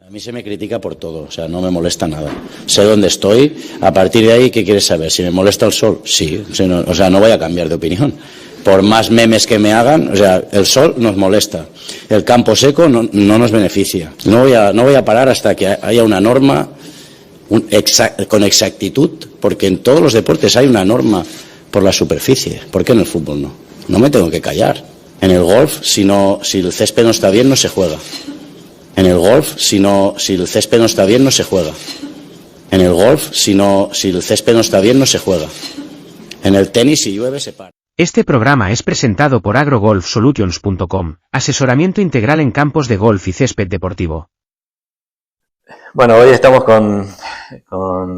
A mí se me critica por todo, o sea, no me molesta nada. Sé dónde estoy, a partir de ahí, ¿qué quieres saber? ¿Si me molesta el sol? Sí, o sea, no voy a cambiar de opinión. Por más memes que me hagan, o sea, el sol nos molesta. El campo seco no nos beneficia. No voy a parar hasta que haya una norma con exactitud, porque en todos los deportes hay una norma por la superficie. ¿Por qué en el fútbol no? No me tengo que callar. En el golf, si el césped no está bien, no se juega. En el golf, si el césped no está bien, no se juega. En el golf, si el césped no está bien, no se juega. En el tenis, si llueve, se para. Este programa es presentado por agrogolfsolutions.com, asesoramiento integral en campos de golf y césped deportivo. Bueno, hoy estamos con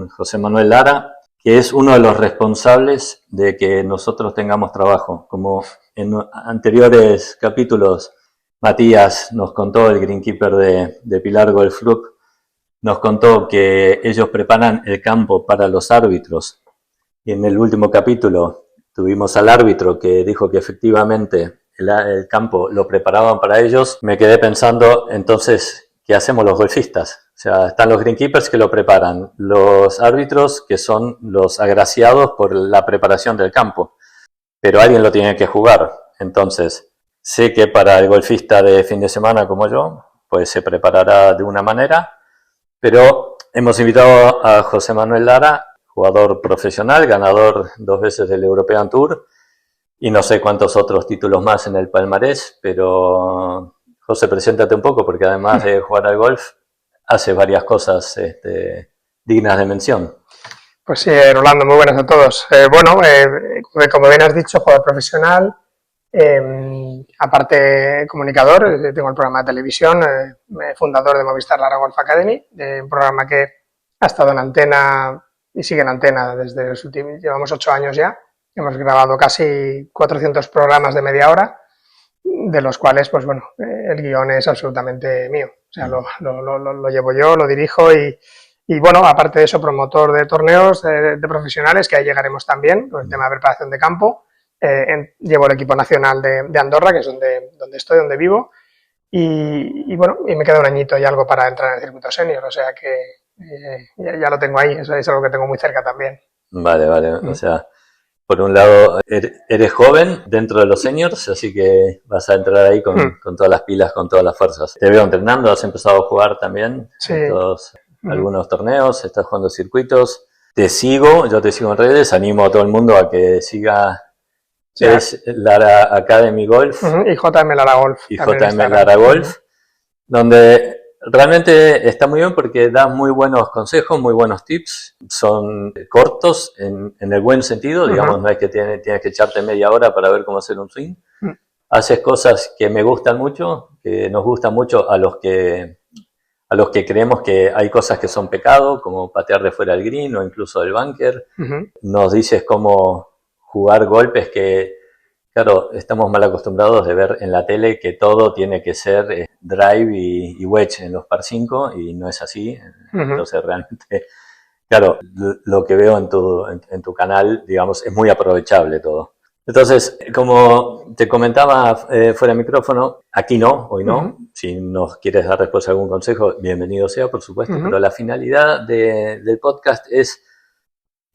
José Manuel Lara, que es uno de los responsables de que nosotros tengamos trabajo. Como en anteriores capítulos, Matías nos contó, el greenkeeper de Pilar Golf Club, nos contó que ellos preparan el campo para los árbitros. Y en el último capítulo tuvimos al árbitro que dijo que efectivamente el campo lo preparaban para ellos. Me quedé pensando, entonces, ¿qué hacemos los golfistas? O sea, están los greenkeepers que lo preparan, los árbitros que son los agraciados por la preparación del campo, pero alguien lo tiene que jugar. Entonces, sé que para el golfista de fin de semana como yo, pues se preparará de una manera, pero hemos invitado a José Manuel Lara, jugador profesional, ganador 2 veces del European Tour y no sé cuántos otros títulos más en el palmarés, pero José, preséntate un poco porque además de jugar al golf, hace varias cosas dignas de mención. Pues sí, Rolando, muy buenas a todos. Como bien has dicho, jugador profesional, aparte comunicador, tengo el programa de televisión, fundador de Movistar Lara Golf Academy, un programa que ha estado en antena y sigue en antena desde los últimos, llevamos 8 años ya, hemos grabado casi 400 programas de media hora, de los cuales, pues bueno, el guión es absolutamente mío, o sea, lo llevo yo, lo dirijo y bueno, aparte de eso, promotor de torneos de profesionales, que ahí llegaremos también, con el tema de preparación de campo. Llevo el equipo nacional de Andorra, que es donde estoy, donde vivo, y bueno, y me queda un añito y algo para entrar en el circuito senior, o sea que ya lo tengo ahí, eso es algo que tengo muy cerca también. Vale, o sea, por un lado eres joven dentro de los seniors, así que vas a entrar ahí con todas las pilas, con todas las fuerzas. Te veo entrenando, has empezado a jugar también algunos torneos, estás jugando circuitos. Yo te sigo en redes, animo a todo el mundo a que siga. Sí. Es Lara Academy Golf. Y JM Lara Golf. Y JM Lara Golf, donde realmente está muy bien porque da muy buenos consejos, muy buenos tips. Son cortos en el buen sentido, digamos, no es que tienes que echarte media hora para ver cómo hacer un swing. Haces cosas que me gustan mucho, que nos gustan mucho a los que creemos que hay cosas que son pecado, como patear de fuera del green o incluso del bunker. Nos dices cómo jugar golpes que, claro, estamos mal acostumbrados de ver en la tele que todo tiene que ser drive y wedge en los par 5 y no es así. Entonces realmente, claro, lo que veo en tu canal, digamos, es muy aprovechable todo. Entonces, como te comentaba fuera de micrófono, aquí no, hoy no. Si nos quieres dar después algún consejo, bienvenido sea, por supuesto, pero la finalidad del podcast es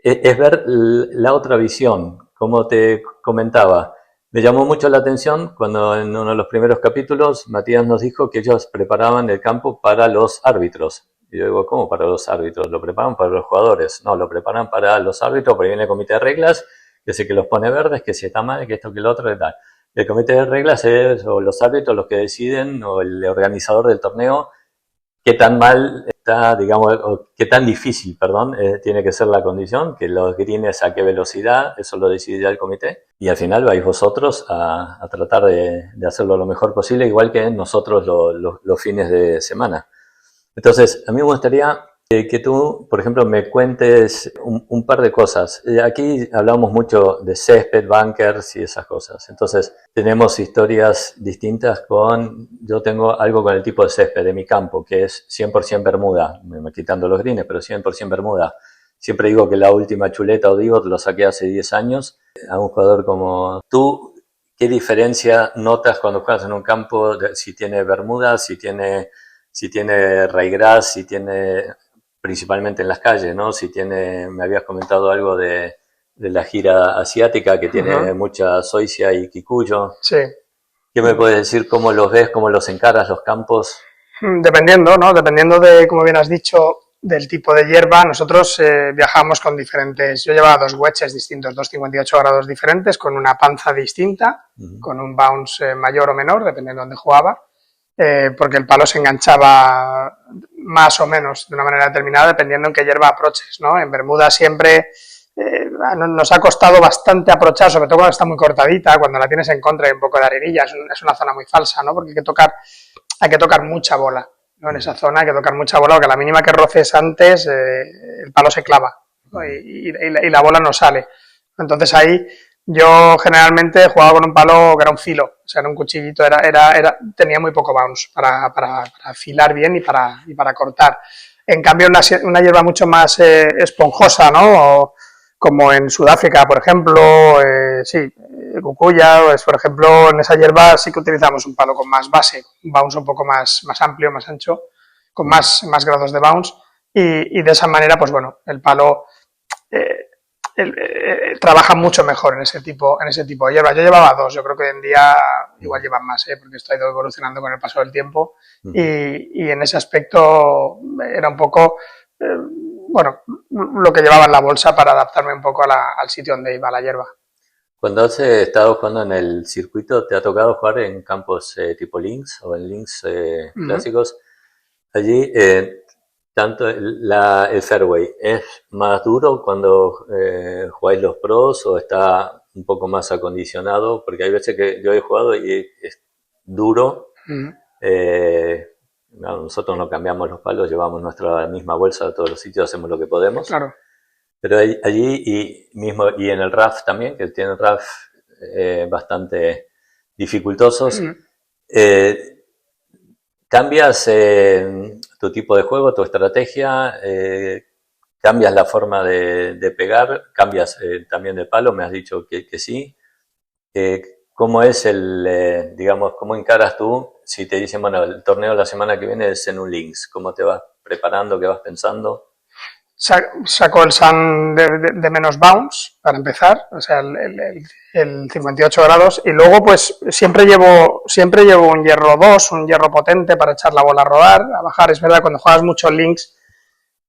ver la otra visión. Como te comentaba, me llamó mucho la atención cuando en uno de los primeros capítulos Matías nos dijo que ellos preparaban el campo para los árbitros. Y yo digo, ¿cómo para los árbitros? ¿Lo preparan para los jugadores? No, lo preparan para los árbitros, porque viene el comité de reglas, que sé que los pone verdes, que si está mal, que esto, que lo otro, y tal. El comité de reglas es o los árbitros los que deciden, o el organizador del torneo, qué tan mal está, digamos, o qué tan difícil, tiene que ser la condición, que los greens a qué velocidad, eso lo decide ya el comité. Y al final vais vosotros a tratar de hacerlo lo mejor posible, igual que nosotros los fines de semana. Entonces, a mí me gustaría que tú, por ejemplo, me cuentes un par de cosas. Aquí hablamos mucho de césped, bunkers y esas cosas. Entonces, tenemos historias distintas yo tengo algo con el tipo de césped de mi campo, que es 100% bermuda, quitando los greens, pero 100% bermuda. Siempre digo que la última chuleta o divot lo saqué hace 10 años. A un jugador como tú, ¿qué diferencia notas cuando juegas en un campo si tiene bermuda, si tiene si tiene ryegrass, si tiene, principalmente en las calles, ¿no? Si tiene, me habías comentado algo de la gira asiática que tiene mucha zoysia y kikuyo. Sí. ¿Qué me puedes decir? ¿Cómo los ves? ¿Cómo los encaras los campos? Dependiendo, ¿no? Dependiendo de, como bien has dicho, del tipo de hierba, nosotros viajamos con diferentes... Yo llevaba 2 wedges distintos, 2,58 grados diferentes, con una panza distinta, con un bounce mayor o menor, dependiendo de dónde jugaba, porque el palo se enganchaba más o menos de una manera determinada, dependiendo en qué hierba aproches, ¿no? En Bermuda siempre... nos ha costado bastante aprochar, sobre todo cuando está muy cortadita, cuando la tienes en contra y un poco de arenilla, es una zona muy falsa, ¿no? Porque hay que tocar mucha bola, ¿no? En esa zona hay que tocar mucha bola, porque a la mínima que roces antes, el palo se clava, ¿no? y la bola no sale. Entonces ahí yo generalmente jugaba con un palo que era un filo, o sea, era un cuchillito, tenía muy poco bounce para afilar bien y para cortar. En cambio, una hierba mucho más esponjosa, ¿no? Como en Sudáfrica, por ejemplo, cucuya, pues, por ejemplo, en esa hierba sí que utilizamos un palo con más base, un bounce un poco más amplio, más ancho, con más grados de bounce, y de esa manera, pues bueno, el palo trabaja mucho mejor en ese tipo de hierba. Yo llevaba 2, yo creo que hoy en día igual llevan más, porque esto ha ido evolucionando con el paso del tiempo, y en ese aspecto era un poco... bueno, lo que llevaba en la bolsa para adaptarme un poco al sitio donde iba la hierba. Cuando has estado jugando en el circuito, ¿te ha tocado jugar en campos tipo links o en links clásicos? Allí, tanto el fairway, ¿es más duro cuando jugáis los pros o está un poco más acondicionado? Porque hay veces que yo he jugado y es duro. No, nosotros no cambiamos los palos, llevamos nuestra misma bolsa a todos los sitios, hacemos lo que podemos. Claro. Pero allí y en el RAF también, que tiene RAF bastante dificultosos, ¿cambias tu tipo de juego, tu estrategia? ¿Cambias la forma de pegar? ¿Cambias también de palo? Me has dicho que sí. ¿Cómo es digamos, cómo encaras tú si te dicen, bueno, el torneo la semana que viene es en un links? ¿Cómo te vas preparando? ¿Qué vas pensando? Saco el sun de menos bounce, para empezar, o sea, el 58 grados, y luego pues siempre llevo un hierro 2, un hierro potente para echar la bola a rodar, a bajar. Es verdad, cuando juegas mucho links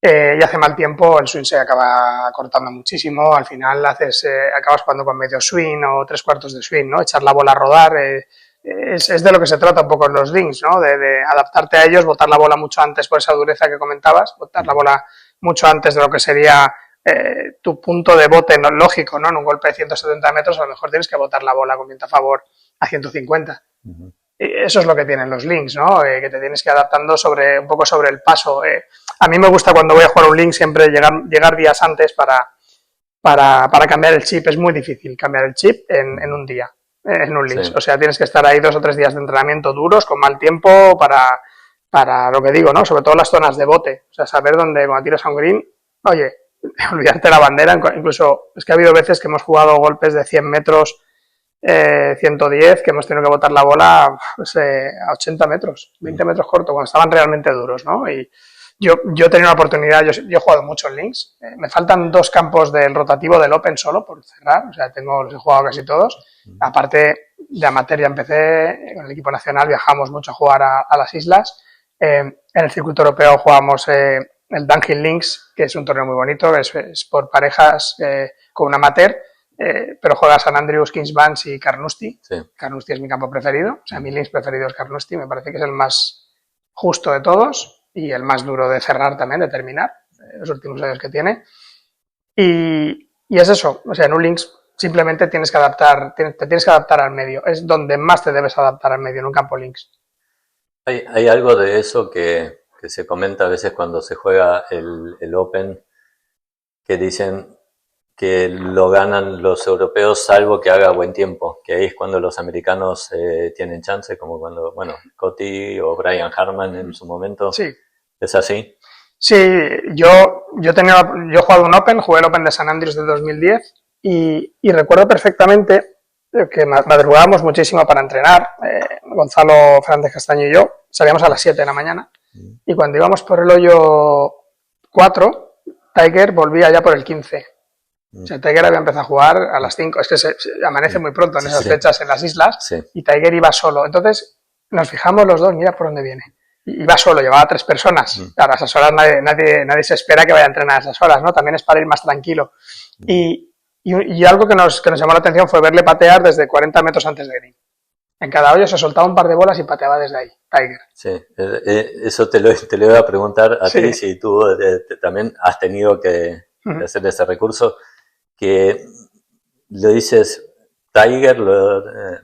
y hace mal tiempo, el swing se acaba cortando muchísimo, al final acabas jugando con medio swing o 3/4 de swing, ¿no? Echar la bola a rodar, es de lo que se trata un poco en los links, ¿no? De adaptarte a ellos, botar la bola mucho antes por esa dureza que comentabas, botar la bola mucho antes de lo que sería tu punto de bote lógico, ¿no? En un golpe de 170 metros a lo mejor tienes que botar la bola con viento a favor a 150. Eso es lo que tienen los links, ¿no? Que te tienes que ir adaptando un poco sobre el paso. A mí me gusta cuando voy a jugar un link siempre llegar días antes para cambiar el chip. Es muy difícil cambiar el chip en un día, en un links. Sí. O sea, tienes que estar ahí 2 o 3 días de entrenamiento duros, con mal tiempo, para lo que digo, ¿no? Sobre todo las zonas de bote. O sea, saber dónde, cuando tiras a un green, oye, olvidarte la bandera. Incluso, es que ha habido veces que hemos jugado golpes de 100 metros, 110, que hemos tenido que botar la bola pues, a 80 metros, 20 metros corto, cuando estaban realmente duros, ¿no? Y yo he tenido una oportunidad, yo he jugado mucho en links, me faltan 2 campos del rotativo del Open solo por cerrar, o sea, los he jugado casi todos. Aparte de amateur ya empecé, con el equipo nacional viajamos mucho a jugar a las islas. En el circuito europeo jugamos el Dunhill Links, que es un torneo muy bonito, es por parejas con un amateur, pero juega St Andrews, Kingsbands y Carnoustie. Sí. Carnoustie es mi campo preferido, o sea, mi links preferido es Carnoustie, me parece que es el más justo de todos y el más duro de cerrar también, de terminar, los últimos años que tiene. Y es eso, o sea, en un links simplemente te tienes que adaptar al medio, es donde más te debes adaptar al medio, en un campo links. Hay algo de eso que se comenta a veces cuando se juega el Open, que dicen que lo ganan los europeos salvo que haga buen tiempo, que ahí es cuando los americanos tienen chance, como cuando, bueno, Cotty o Brian Harman en su momento. Sí. ¿Es así? Sí, yo he jugado un Open, jugué el Open de St Andrews del 2010 y recuerdo perfectamente que madrugábamos muchísimo para entrenar. Gonzalo Fernández Castaño y yo salíamos a las 7 de la mañana y cuando íbamos por el hoyo 4, Tiger volvía ya por el 15. O sea, Tiger había empezado a jugar a las 5, es que se amanece muy pronto en esas fechas en las islas, y Tiger iba solo. Entonces nos fijamos los dos, mira por dónde viene. Iba solo, llevaba 3 personas. Claro, a esas horas nadie se espera que vaya a entrenar a esas horas, ¿no? También es para ir más tranquilo. Y algo que nos llamó la atención fue verle patear desde 40 metros antes de green. En cada hoyo se soltaba un par de bolas y pateaba desde ahí, Tiger. Sí, eso te lo iba a preguntar a ti, si tú también has tenido que hacer ese recurso, que lo dices, Tiger,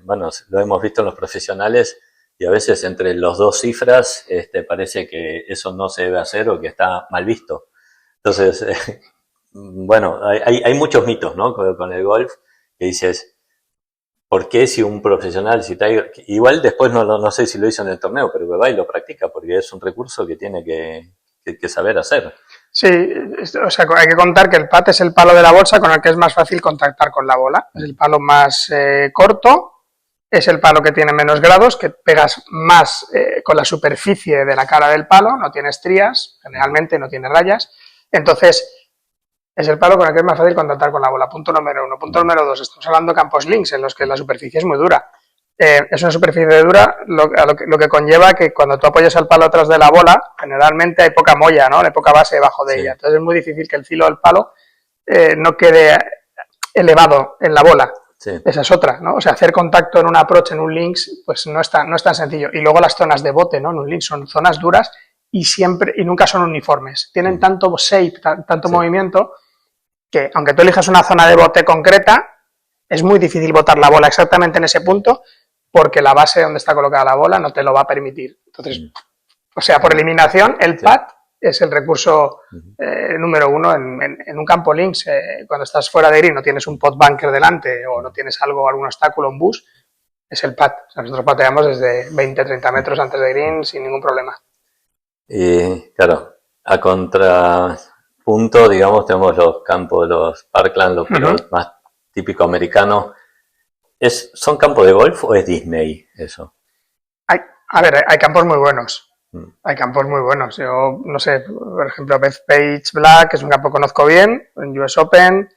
bueno, lo hemos visto en los profesionales, y a veces entre los dos cifras parece que eso no se debe hacer o que está mal visto. Entonces, bueno, hay muchos mitos, ¿no? Con el golf, que dices, ¿por qué si un profesional, si Tiger, igual después no sé si lo hizo en el torneo, pero va y lo practica, porque es un recurso que tiene que saber hacer. Sí, o sea, hay que contar que el pat es el palo de la bolsa con el que es más fácil contactar con la bola. Es el palo más corto, es el palo que tiene menos grados, que pegas más con la superficie de la cara del palo, no tiene estrías, generalmente no tiene rayas. Entonces, es el palo con el que es más fácil contactar con la bola. Punto número 1. Punto número 2. Estamos hablando de campos links, en los que la superficie es muy dura. Es una superficie dura, lo que conlleva que cuando tú apoyas el palo atrás de la bola, generalmente hay poca molla, ¿no? Hay poca base debajo de ella. Entonces es muy difícil que el filo del palo no quede elevado en la bola. Sí. Esa es otra, ¿no? O sea, hacer contacto en un approach, en un links, pues no es tan sencillo. Y luego las zonas de bote, ¿no? En un links son zonas duras y nunca son uniformes. Tienen tanto shape, tanto movimiento, que aunque tú elijas una zona de bote concreta, es muy difícil botar la bola exactamente en ese punto, porque la base donde está colocada la bola no te lo va a permitir. Entonces, o sea, por eliminación, el pad es el recurso número 1 en un campo links. Cuando estás fuera de green, no tienes un pot bunker delante o no tienes algún obstáculo, un bus, es el pad. O sea, nosotros pateamos desde 20-30 metros antes de green sin ningún problema. Y claro, a contrapunto, digamos, tenemos los campos, los Parkland, los más típicos americanos. ¿Son campos de golf o es Disney eso? Hay campos muy buenos. Hay campos muy buenos. Yo, no sé, por ejemplo, Bethpage Black, que es un campo que conozco bien, en US Open,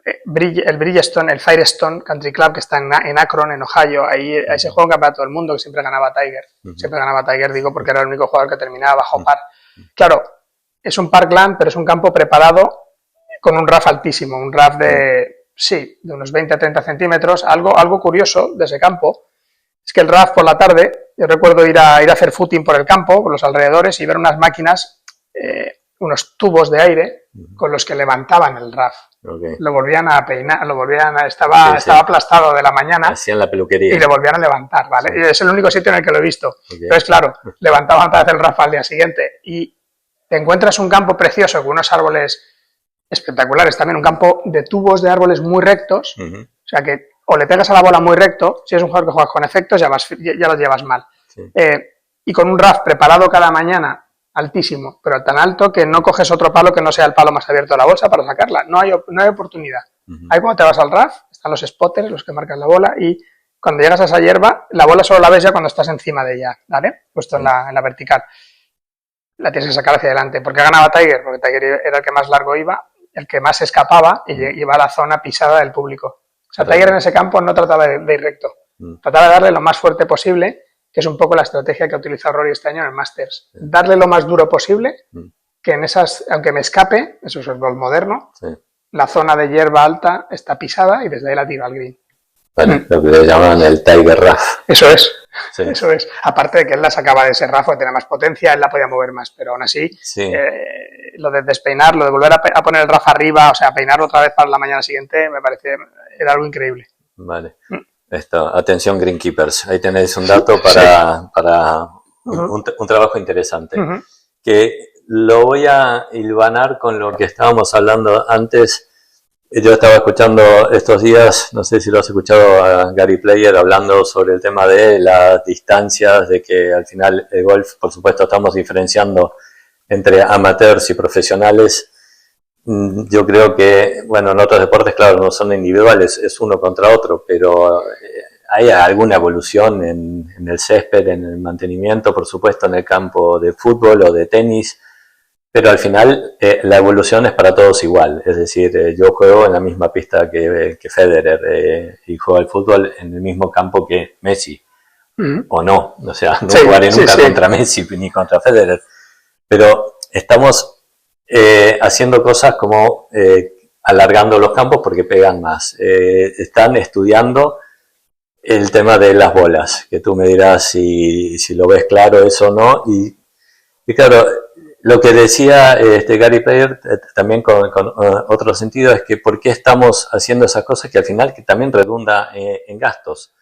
el Bridgestone, el Firestone Country Club, que está en Akron, en Ohio, ahí se juega un campeonato del mundo que siempre ganaba Tiger. Siempre ganaba Tiger, digo, porque era el único jugador que terminaba bajo par. Claro, es un parkland, pero es un campo preparado con un RAF altísimo, un RAF de unos 20 a 30 centímetros. Algo curioso de ese campo es que el RAF por la tarde, yo recuerdo ir a hacer footing por el campo, por los alrededores, y ver unas máquinas, unos tubos de aire con los que levantaban el RAF. Okay. Lo volvían a peinar, estaba aplastado de la mañana. Hacían la peluquería. Y lo volvían a levantar, ¿vale? Sí. Es el único sitio en el que lo he visto. Okay. Entonces, claro, levantaban otra vez el RAF al día siguiente y te encuentras un campo precioso con unos árboles espectaculares, también un campo de tubos de árboles muy rectos, o sea que o le pegas a la bola muy recto, si es un jugador que juegas con efectos ya lo llevas mal. Sí. Y con un RAF preparado cada mañana, altísimo, pero tan alto que no coges otro palo que no sea el palo más abierto de la bolsa para sacarla, no hay oportunidad. Ahí cuando te vas al RAF, están los spotters, los que marcan la bola, y cuando llegas a esa hierba, la bola solo la ves ya cuando estás encima de ella, ¿vale? Puesto en la vertical. La tienes que sacar hacia adelante. ¿Por qué ganaba Tiger? Porque Tiger era el que más largo iba, el que más escapaba y iba a la zona pisada del público. O sea, Tiger en ese campo no trataba de ir recto. Trataba de darle lo más fuerte posible, que es un poco la estrategia que ha utilizado Rory este año en el Masters. Darle lo más duro posible, que en esas, aunque me escape, eso es el golf moderno, la zona de hierba alta está pisada y desde ahí la tiro al green. Bueno, lo que le llaman el Tiger RAF. Eso es. Sí. Eso es. Aparte de que él la sacaba de ese RAF, que tenía más potencia, él la podía mover más, pero aún así, lo de despeinar, lo de volver a poner el RAF arriba, o sea, peinarlo otra vez para la mañana siguiente, me parece, era algo increíble. Vale. Atención Greenkeepers, ahí tenéis un dato para un trabajo interesante. Que lo voy a hilvanar con lo que estábamos hablando antes. Yo estaba escuchando estos días, no sé si lo has escuchado a Gary Player hablando sobre el tema de las distancias, de que al final el golf, por supuesto, estamos diferenciando entre amateurs y profesionales. Yo creo que, bueno, en otros deportes, claro, no son individuales, es uno contra otro, pero hay alguna evolución en el césped, en el mantenimiento, por supuesto, en el campo de fútbol o de tenis, pero al final la evolución es para todos igual. Es decir, yo juego en la misma pista que Federer y juego al fútbol en el mismo campo que Messi. O no, o sea, no jugaré nunca contra Messi ni contra Federer. Pero estamos haciendo cosas como alargando los campos porque pegan más. Están estudiando el tema de las bolas, que tú me dirás si lo ves claro eso o no. Y claro, lo que decía Gary Player también con otro sentido es que por qué estamos haciendo esas cosas que al final que también redunda en gastos.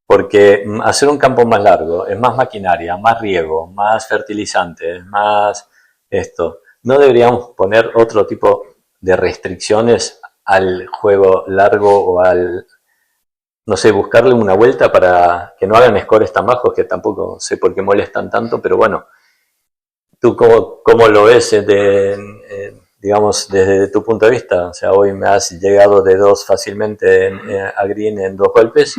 Porque hacer un campo más largo es más maquinaria, más riego, más fertilizantes, más esto. ¿No deberíamos poner otro tipo de restricciones al juego largo o al, no sé, buscarle una vuelta para que no hagan scores tan bajos, que tampoco sé por qué molestan tanto, pero bueno, ¿tú cómo lo ves digamos, desde tu punto de vista? O sea, hoy me has llegado de 2 fácilmente a green en 2 golpes.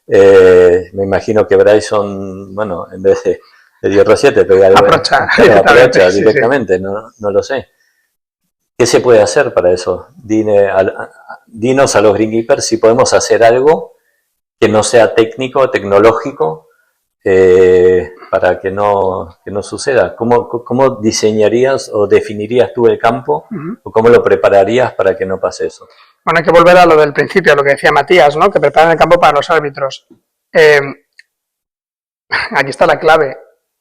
Me imagino que Bryson, bueno, en vez de hierro 7, pega aprocha directamente, sí. No lo sé. ¿Qué se puede hacer para eso? Dinos a los greenkeepers si podemos hacer algo que no sea técnico, tecnológico, para que no suceda. ¿Cómo diseñarías o definirías tú el campo o cómo lo prepararías para que no pase eso? Bueno, hay que volver a lo del principio, a lo que decía Matías, ¿no? Que preparan el campo para los árbitros. Aquí está la clave,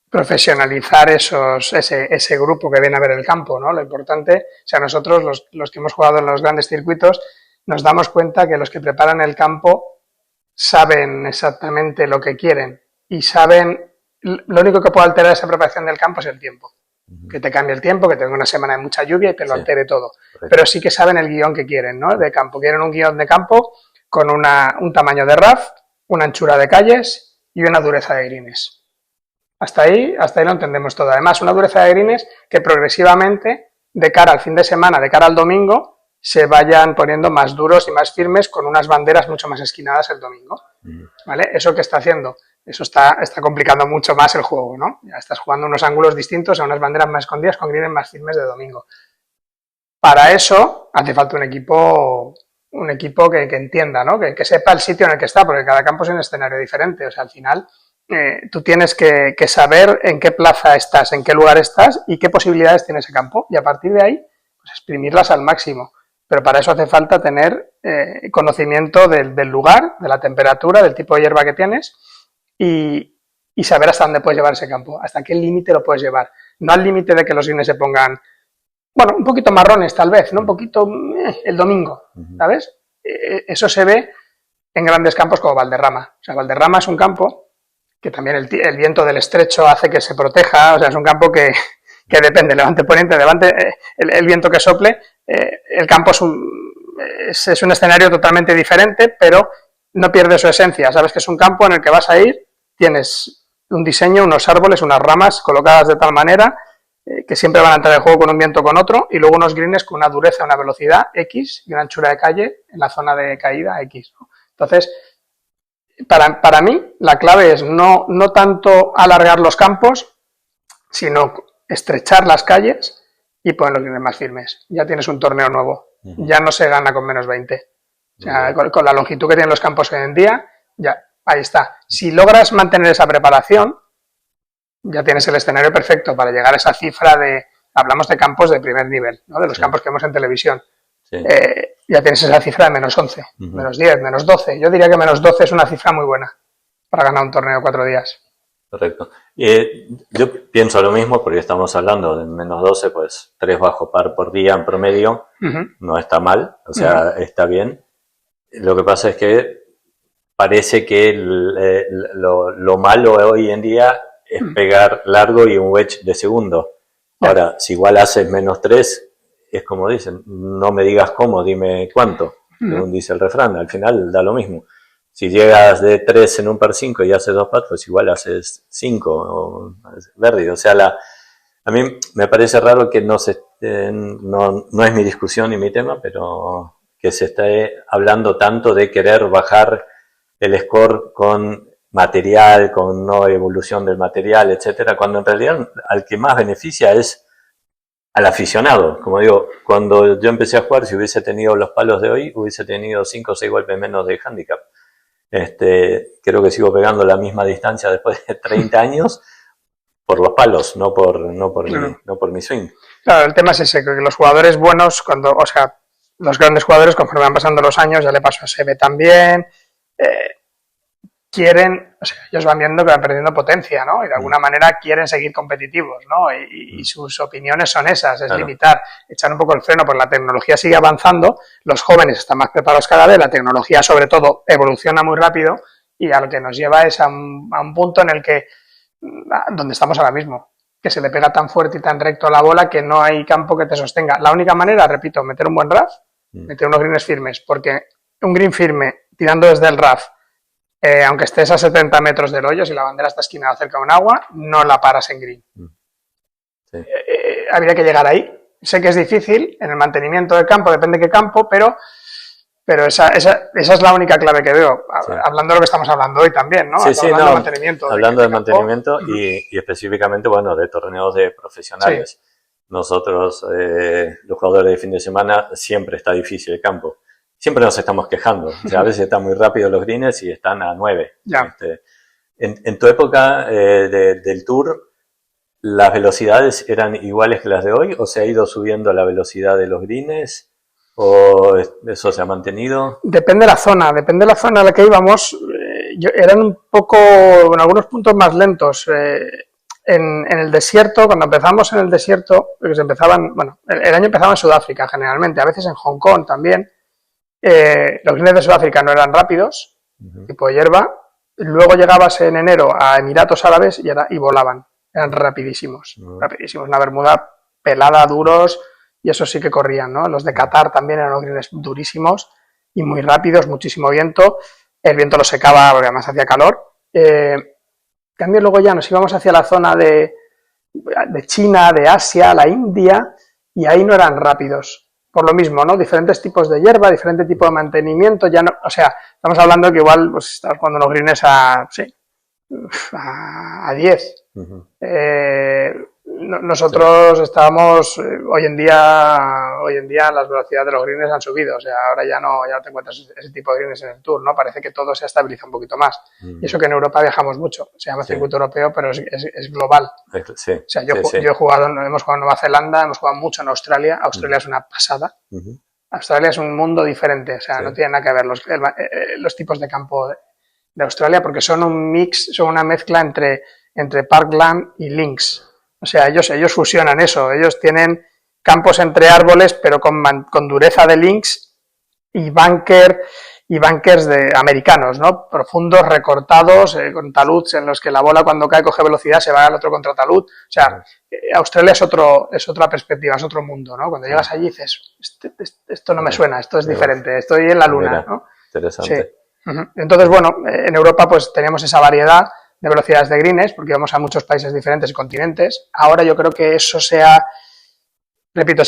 profesionalizar ese grupo que viene a ver el campo, ¿no? Lo importante, o sea, nosotros los que hemos jugado en los grandes circuitos, nos damos cuenta que los que preparan el campo saben exactamente lo que quieren y saben, lo único que puede alterar esa preparación del campo es el tiempo. Que te cambie el tiempo, que tenga una semana de mucha lluvia y te lo altere todo. Pero sí que saben el guión que quieren, ¿no? De campo. Quieren un guión de campo con un tamaño de RAF, una anchura de calles y una dureza de greens. Hasta ahí lo entendemos todo. Además, una dureza de greens que progresivamente, de cara al fin de semana, de cara al domingo, se vayan poniendo más duros y más firmes con unas banderas mucho más esquinadas el domingo. ¿Vale? ¿Eso qué está haciendo? Eso está complicando mucho más el juego, ¿no? Ya estás jugando unos ángulos distintos a unas banderas más escondidas con greens más firmes de domingo. Para eso hace falta un equipo que entienda, ¿no? Que sepa el sitio en el que está, porque cada campo es un escenario diferente. O sea, al final tú tienes que saber en qué plaza estás, en qué lugar estás y qué posibilidades tiene ese campo. Y a partir de ahí, pues exprimirlas al máximo. Pero para eso hace falta tener conocimiento del lugar, de la temperatura, del tipo de hierba que tienes y saber hasta dónde puedes llevar ese campo, hasta qué límite lo puedes llevar. No al límite de que los greens se pongan, bueno, un poquito marrones tal vez, ¿no? Un poquito el domingo, ¿sabes? Eso se ve en grandes campos como Valderrama. O sea, Valderrama es un campo que también el viento del estrecho hace que se proteja, o sea, es un campo que depende, levante poniente, levante el viento que sople, el campo es un escenario totalmente diferente, pero no pierde su esencia. Sabes que es un campo en el que vas a ir, tienes un diseño, unos árboles, unas ramas colocadas de tal manera que siempre van a entrar en juego con un viento o con otro, y luego unos greens con una dureza, una velocidad X y una anchura de calle en la zona de caída X, ¿no? Entonces, para mí, la clave es no tanto alargar los campos, sino estrechar las calles y poner los greens más firmes. Ya tienes un torneo nuevo. Ya no se gana con menos 20. O sea, con la longitud que tienen los campos hoy en día, ya, ahí está. Si logras mantener esa preparación, ya tienes el escenario perfecto para llegar a esa cifra hablamos de campos de primer nivel, ¿no? De los campos que vemos en televisión. Ya tienes esa cifra de menos 11, menos 10, menos 12. Yo diría que menos 12 es una cifra muy buena para ganar un torneo 4 días. Correcto. Yo pienso lo mismo porque estamos hablando de menos 12, pues 3 bajo par por día en promedio, no está mal, o sea, está bien. Lo que pasa es que parece que lo malo hoy en día es pegar largo y un wedge de segundo. Ahora, si igual haces menos 3, es como dicen, no me digas cómo, dime cuánto, según dice el refrán, al final da lo mismo. Si llegas de 3 en un par 5 y haces 2 pads, pues igual haces 5 o verde. O sea, a mí me parece raro que no es mi discusión ni mi tema, pero que se esté hablando tanto de querer bajar el score con material, con no evolución del material, etcétera, cuando en realidad al que más beneficia es al aficionado. Como digo, cuando yo empecé a jugar, si hubiese tenido los palos de hoy, hubiese tenido 5 o 6 golpes menos de handicap. Creo que sigo pegando la misma distancia después de 30 años por los palos, no por mi swing. Claro, el tema es ese, que los jugadores buenos, los grandes jugadores, conforme van pasando los años, ya le pasó a Seve también, ellos van viendo que van perdiendo potencia, ¿no? Y de alguna manera quieren seguir competitivos, ¿no? Y sus opiniones son esas, es limitar, echar un poco el freno, porque la tecnología sigue avanzando, los jóvenes están más preparados cada vez, la tecnología sobre todo evoluciona muy rápido y a lo que nos lleva es a un punto en el que, donde estamos ahora mismo, que se le pega tan fuerte y tan recto a la bola que no hay campo que te sostenga. La única manera, repito, meter un buen RAF, meter unos greens firmes, porque un green firme tirando desde el RAF, aunque estés a 70 metros del hoyo, si la bandera está esquinada cerca de un agua, no la paras en green. Sí. Habría que llegar ahí. Sé que es difícil en el mantenimiento del campo, depende de qué campo, pero esa es la única clave que veo. Sí. Hablando de lo que estamos hablando hoy también, ¿no? Hablando de mantenimiento. Hablando de mantenimiento y específicamente, bueno, de torneos de profesionales. Sí. Nosotros, los jugadores de fin de semana, siempre está difícil el campo. Siempre nos estamos quejando. O sea, a veces están muy rápidos los greens y están a 9. Ya. En tu época del Tour, ¿las velocidades eran iguales que las de hoy? ¿O se ha ido subiendo la velocidad de los greens? ¿O eso se ha mantenido? Depende de la zona a la que íbamos. Eran un poco, en algunos puntos más lentos. En el desierto, cuando empezamos en el desierto, porque el año empezaba en Sudáfrica generalmente, a veces en Hong Kong también. Los greens de Sudáfrica no eran rápidos, tipo hierba. Luego llegabas en enero a Emiratos Árabes y volaban. Eran rapidísimos, rapidísimos. Una bermuda pelada, duros, y eso sí que corrían, ¿no? Los de Qatar también eran los greens durísimos y muy rápidos, muchísimo viento. El viento lo secaba porque además hacía calor. En cambio, luego ya nos íbamos hacia la zona de China, de Asia, la India, y ahí no eran rápidos. Por lo mismo, ¿no? Diferentes tipos de hierba, diferente tipo de mantenimiento, ya no, o sea, estamos hablando que igual pues estamos jugando unos greens a 10. Nosotros estábamos, hoy en día las velocidades de los greens han subido, o sea, ahora ya no te encuentras ese tipo de greens en el Tour, ¿no? Parece que todo se estabiliza un poquito más. Y eso que en Europa viajamos mucho, se llama circuito europeo, pero es global. Sí. O sea, hemos jugado en Nueva Zelanda, hemos jugado mucho en Australia. Australia es una pasada. Australia es un mundo diferente, o sea, no tiene nada que ver los tipos de campo de Australia, porque son un mix, son una mezcla entre parkland y links. O sea, ellos fusionan eso, ellos tienen campos entre árboles, pero con dureza de links y bunkers de americanos, ¿no? Profundos, recortados, con taluds en los que la bola cuando cae coge velocidad, se va al otro contra talud. O sea, Australia es otra perspectiva, es otro mundo, ¿no? Cuando llegas allí dices, esto no me suena, esto es diferente, estoy en la luna, ¿no? Interesante. Sí. Entonces, bueno, en Europa pues teníamos esa variedad de velocidades de greens, porque vamos a muchos países diferentes y continentes. Ahora yo creo que eso se ha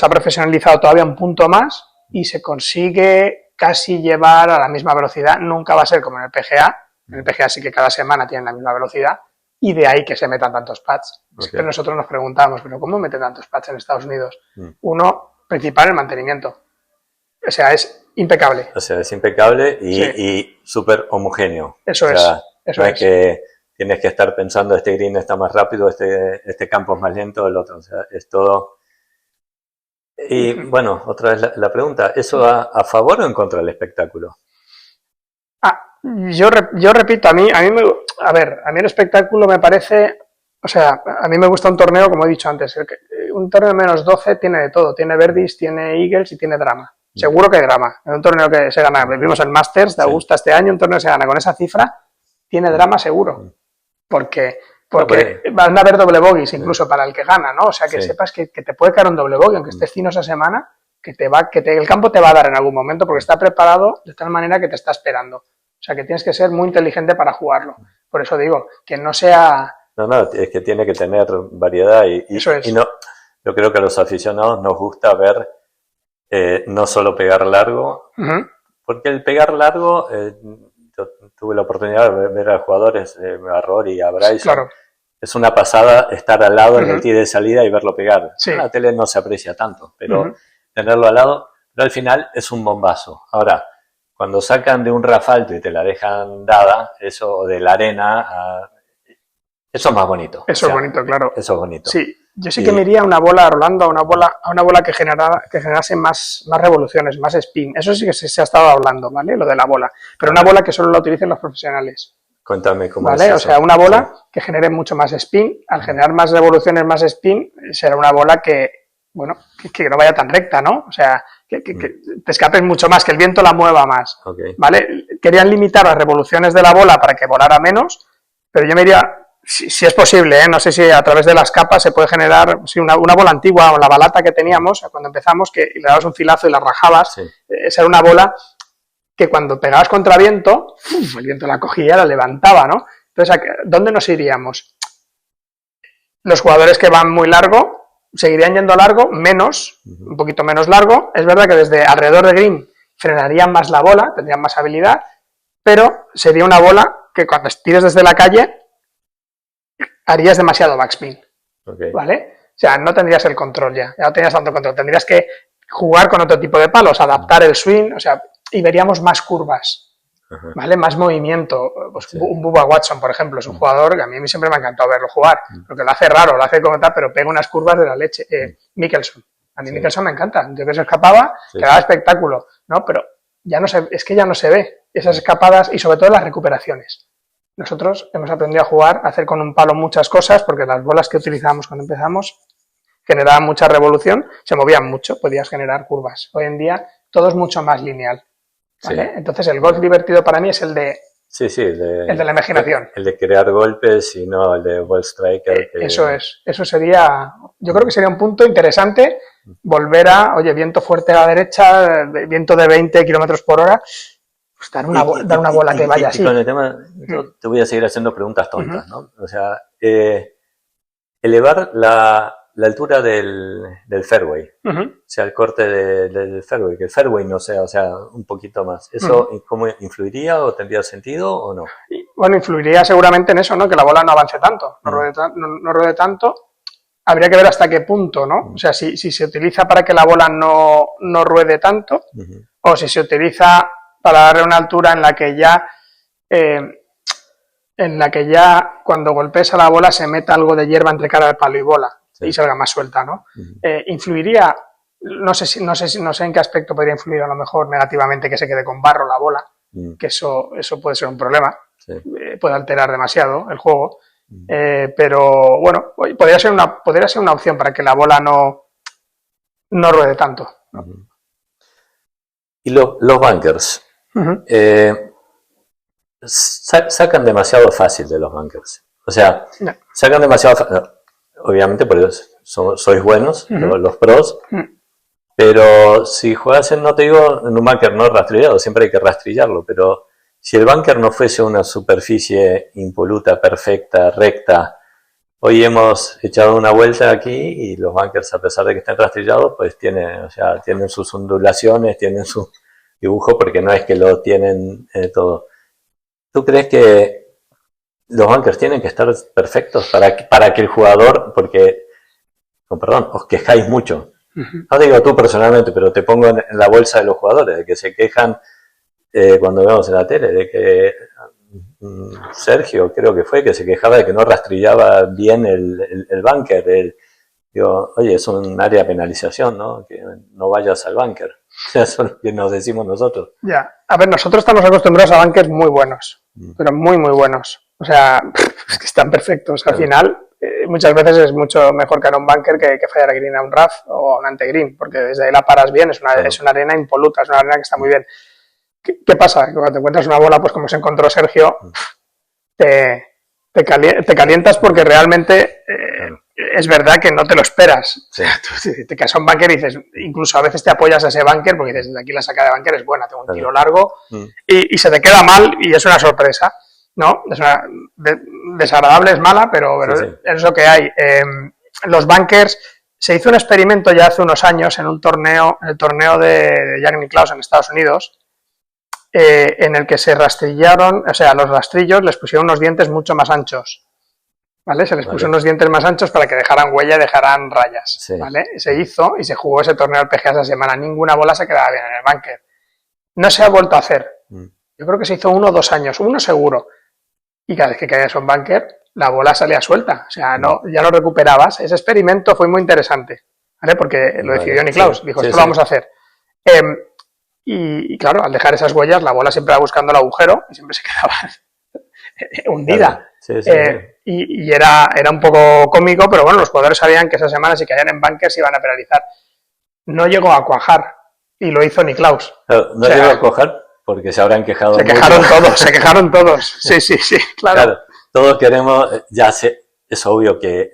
profesionalizado todavía un punto más y se consigue casi llevar a la misma velocidad. Nunca va a ser como en el PGA. En el PGA sí que cada semana tienen la misma velocidad y de ahí que se metan tantos pads. Siempre nosotros nos preguntamos, ¿pero cómo meten tantos pads en Estados Unidos? Uno, principal, el mantenimiento. O sea, es impecable. O sea, es impecable y súper homogéneo. Eso no es que tienes que estar pensando, este green está más rápido, este campo es más lento, el otro. O sea, es todo. Y bueno, otra vez la pregunta, ¿eso va a favor o en contra del espectáculo? Yo repito, a mí el espectáculo me parece, o sea, a mí me gusta un torneo, como he dicho antes, un torneo de menos 12 tiene de todo, tiene birdies, tiene eagles y tiene drama. Seguro que hay drama. En un torneo que se gana, vimos el Masters de Augusta este año, un torneo que se gana con esa cifra, tiene drama seguro. Porque van a haber doble bogies incluso para el que gana, ¿no? O sea, que sepas que te puede caer un doble bogey, aunque estés fino esa semana, el campo te va a dar en algún momento porque está preparado de tal manera que te está esperando. O sea, que tienes que ser muy inteligente para jugarlo. Por eso digo, que no sea... No, es que tiene que tener variedad Eso es. Y no, yo creo que a los aficionados nos gusta ver no solo pegar largo, porque el pegar largo tuve la oportunidad de ver a jugadores, a Rory, a Bryson. Claro. Es una pasada estar al lado en el tee de salida y verlo pegar. Sí. En la tele no se aprecia tanto, pero tenerlo al lado, pero al final es un bombazo. Ahora, cuando sacan de un rafalto y te la dejan dada, eso de la arena, eso es más bonito. Eso es bonito, claro. Eso es bonito. Sí, yo sí que me iría a una bola, Rolando, a una bola que generase más revoluciones, más spin. Eso sí que se ha estado hablando, ¿vale? Lo de la bola. Pero una bola que solo la utilicen los profesionales. Cuéntame cómo ¿vale? es eso. O sea, una bola que genere mucho más spin. Al generar más revoluciones, más spin, será una bola que, bueno, que no vaya tan recta, ¿no? O sea, que te escapes mucho más, que el viento la mueva más, ¿vale? Querían limitar las revoluciones de la bola para que volara menos, pero yo me diría, si es posible, no sé si a través de las capas se puede generar una bola antigua o la balata que teníamos cuando empezamos, que le dabas un filazo y la rajabas, esa era una bola que cuando pegabas contra viento, el viento la cogía, la levantaba, ¿no? Entonces, ¿dónde nos iríamos? Los jugadores que van muy largo seguirían yendo largo, un poquito menos largo. Es verdad que desde alrededor de green frenarían más la bola, tendrían más habilidad, pero sería una bola que cuando tires desde la calle harías demasiado backspin, ¿vale? O sea, no tendrías el control ya no tenías tanto control, tendrías que jugar con otro tipo de palos, adaptar el swing, o sea, y veríamos más curvas, ¿vale? Más movimiento. Pues un Bubba Watson, por ejemplo, es un jugador que a mí siempre me ha encantado verlo jugar, porque lo hace raro, lo hace como tal, pero pega unas curvas de la leche. Mickelson, a mí Mickelson me encanta, yo que se escapaba, que daba espectáculo, ¿no? Pero es que ya no se ve esas escapadas y sobre todo las recuperaciones. Nosotros hemos aprendido a jugar, a hacer con un palo muchas cosas, porque las bolas que utilizábamos cuando empezamos generaban mucha revolución, se movían mucho, podías generar curvas. Hoy en día todo es mucho más lineal, ¿vale? Entonces el golf divertido para mí es el de el de la imaginación. El de crear golpes y no el de ball striker. Eso sería, yo creo que sería un punto interesante, volver a, viento fuerte a la derecha, viento de 20 kilómetros por hora, pues dar una bola que vaya así. Con el tema, yo te voy a seguir haciendo preguntas tontas, ¿no? O sea, elevar la altura del fairway, o sea, el corte del fairway, que el fairway no sea, o sea, un poquito más. ¿Eso cómo influiría o tendría sentido o no? Bueno, influiría seguramente en eso, ¿no? Que la bola no avance tanto, no ruede tanto. Habría que ver hasta qué punto, ¿no? O sea, si se utiliza para que la bola no ruede tanto, o si se utiliza para darle una altura en la que ya cuando golpees a la bola se meta algo de hierba entre cara del palo y bola y salga más suelta, ¿no? Influiría, no sé en qué aspecto podría influir, a lo mejor negativamente, que se quede con barro la bola, que eso puede ser un problema, puede alterar demasiado el juego, pero bueno, podría ser una opción para que la bola no ruede tanto, ¿no? Y los bunkers. Sacan demasiado fácil de los bunkers. O sea, sacan demasiado fácil. Obviamente, por eso sois buenos, los pros. Pero si juegas no te digo en un bunker no rastrillado, siempre hay que rastrillarlo. Pero si el bunker no fuese una superficie impoluta, perfecta, recta. Hoy hemos echado una vuelta aquí y los bunkers, a pesar de que estén rastrillados, pues tienen sus ondulaciones, tienen su dibujo, porque no es que lo tienen todo. ¿Tú crees que los bunkers tienen que estar perfectos para que el jugador, porque, perdón, os quejáis mucho? No digo tú personalmente, pero te pongo en la bolsa de los jugadores, de que se quejan cuando vemos en la tele, de que Sergio, creo que fue, que se quejaba de que no rastrillaba bien el bunker. Digo, oye, es un área de penalización, ¿no? Que no vayas al bunker. Eso es lo que nos decimos nosotros. Ya, a ver, nosotros estamos acostumbrados a bunkers muy buenos, pero muy, muy buenos. O sea, es que están perfectos. Al final, muchas veces es mucho mejor que a un bunker que fallar a green a un RAF o a un ante-green, porque desde ahí la paras bien, es una arena impoluta, es una arena que está muy bien. ¿Qué pasa? Que cuando te encuentras una bola, pues como se encontró Sergio, te calientas porque realmente es verdad que no te lo esperas. Sí. Tú te caes a un bunker y dices, incluso a veces te apoyas a ese bunker porque dices, desde aquí la sacada de bunker es buena, tengo un tiro largo y se te queda mal y es una sorpresa, ¿no? Es desagradable, es mala, pero es lo que hay. Los bunkers, se hizo un experimento ya hace unos años en el torneo de Jack Nicklaus en Estados Unidos. en el que se rastrillaron, o sea, a los rastrillos les pusieron unos dientes mucho más anchos, ¿vale? Se les puso unos dientes más anchos para que dejaran huella, dejaran rayas, Sí. ¿vale? Se hizo y se jugó ese torneo al PGA esa semana. Ninguna bola se quedaba bien en el bunker. No se ha vuelto a hacer. Yo creo que se hizo 1 o 2 años, uno seguro. Y cada vez que caías un bunker, la bola salía suelta. O sea, no, ya no recuperabas. Ese experimento fue muy interesante, ¿vale? Porque lo decidió Niklaus. Dijo, esto lo vamos a hacer. Y claro, al dejar esas huellas, la bola siempre va buscando el agujero y siempre se quedaba hundida. Y era un poco cómico, pero bueno, los jugadores sabían que esa semana si caían en bunkers se iban a penalizar. No llegó a cuajar y lo hizo Niklaus. Claro, no llegó a cuajar porque se habrán quejado. Se quejaron todos. Sí, claro. Todos queremos, es obvio que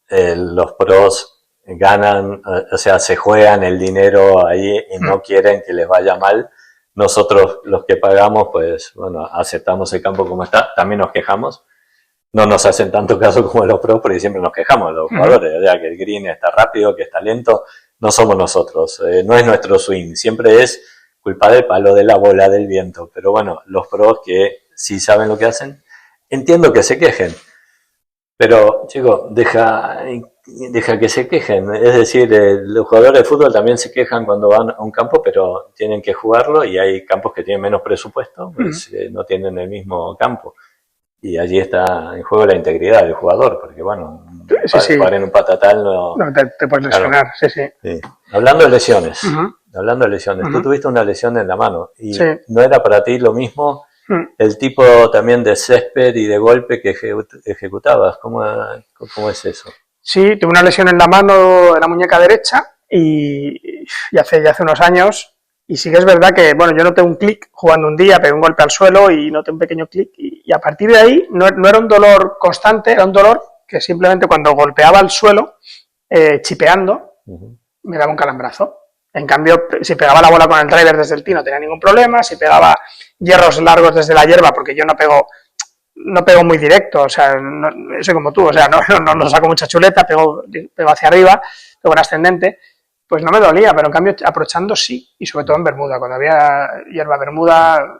los pros ganan, o sea, se juegan el dinero ahí y no quieren que les vaya mal. Nosotros, los que pagamos, pues, bueno, aceptamos el campo como está, también nos quejamos. No nos hacen tanto caso como los pros, porque siempre nos quejamos los jugadores, o sea, que el green está rápido, que está lento. No somos nosotros, no es nuestro swing, siempre es culpa del palo, de la bola, del viento. Pero bueno, los pros que sí saben lo que hacen, entiendo que se quejen. Pero, chicos, deja que se quejen. Es decir, los jugadores de fútbol también se quejan cuando van a un campo, pero tienen que jugarlo y hay campos que tienen menos presupuesto, pues no tienen el mismo campo. Y allí está en juego la integridad del jugador, porque bueno, jugar en un patatal no te puedes lesionar, claro. Sí. Hablando de lesiones, tú tuviste una lesión en la mano y ¿no era para ti lo mismo el tipo también de césped y de golpe que ejecutabas? ¿Cómo es eso? Sí, tuve una lesión en la mano, en la muñeca derecha y hace unos años. Y sí que es verdad que, bueno, yo noté un clic jugando un día, pegué un golpe al suelo y noté un pequeño clic. Y a partir de ahí no era un dolor constante, era un dolor que simplemente cuando golpeaba el suelo, chipeando, me daba un calambrazo. En cambio, si pegaba la bola con el driver desde el tee no tenía ningún problema, si pegaba hierros largos desde la hierba, porque yo no pego muy directo, o sea, no soy como tú, o sea, no saco mucha chuleta, pego hacia arriba, pego en ascendente. Pues no me dolía, pero en cambio aprovechando sí, y sobre todo en Bermuda, cuando había hierba Bermuda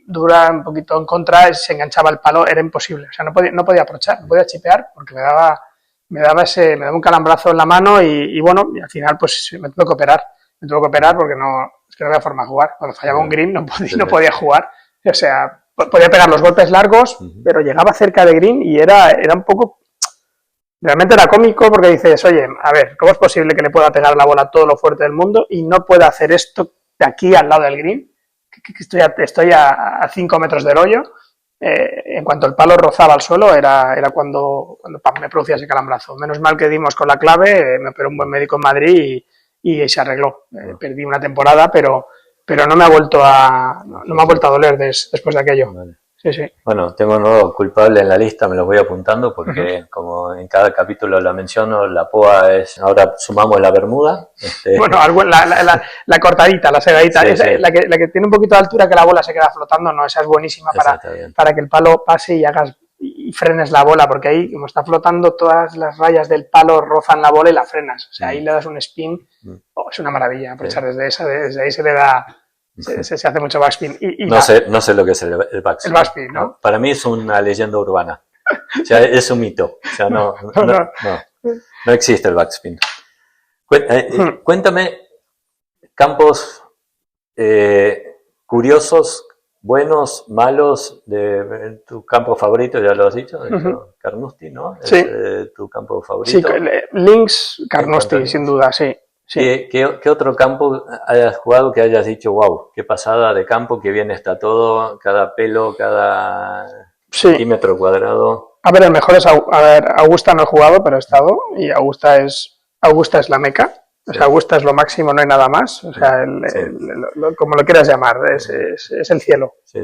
dura, un poquito en contra, se enganchaba el palo, era imposible, o sea, no podía aprovechar, no podía chipear, porque me daba un calambrazo en la mano y bueno, y al final pues me tuve que operar porque es que no había forma de jugar, cuando fallaba un green no podía jugar, o sea, podía pegar los golpes largos, pero llegaba cerca de green y era un poco... Realmente era cómico porque dices, oye, a ver, ¿cómo es posible que le pueda pegar la bola todo lo fuerte del mundo y no pueda hacer esto de aquí al lado del green? Que estoy a 5 metros del hoyo. En cuanto el palo rozaba el suelo era cuando me producía ese calambrazo. Menos mal que dimos con la clave, me operó un buen médico en Madrid y se arregló. Perdí una temporada, pero no me ha vuelto a doler después de aquello. Vale. Sí. Bueno, tengo un nuevo culpable en la lista, me los voy apuntando porque como en cada capítulo la menciono, la POA ahora sumamos la Bermuda. Bueno, la cortadita, la segadita, la que tiene un poquito de altura que la bola se queda flotando, no, esa es buenísima para que el palo pase y frenes la bola, porque ahí como está flotando todas las rayas del palo rozan la bola y la frenas, o sea, ahí le das un spin, es una maravilla aprovechar desde ahí se le da... Se hace mucho backspin. No sé lo que es el backspin. El backspin, ¿no? Para mí es una leyenda urbana. O sea, es un mito. O sea, no existe el backspin. Cuéntame campos curiosos, buenos, malos, de tu campo favorito, ya lo has dicho, Carnoustie, ¿no? Sí. Es tu campo favorito. Sí, Links, Carnoustie, sin duda, sí. Sí. ¿Qué otro campo hayas jugado que hayas dicho, wow, qué pasada de campo, qué bien está todo, cada pelo, cada centímetro cuadrado? A ver, el mejor es, Augusta no he jugado, pero he estado, y Augusta es la meca, o sea, Augusta es lo máximo, no hay nada más, o sea, como lo quieras llamar, es el cielo. Sí.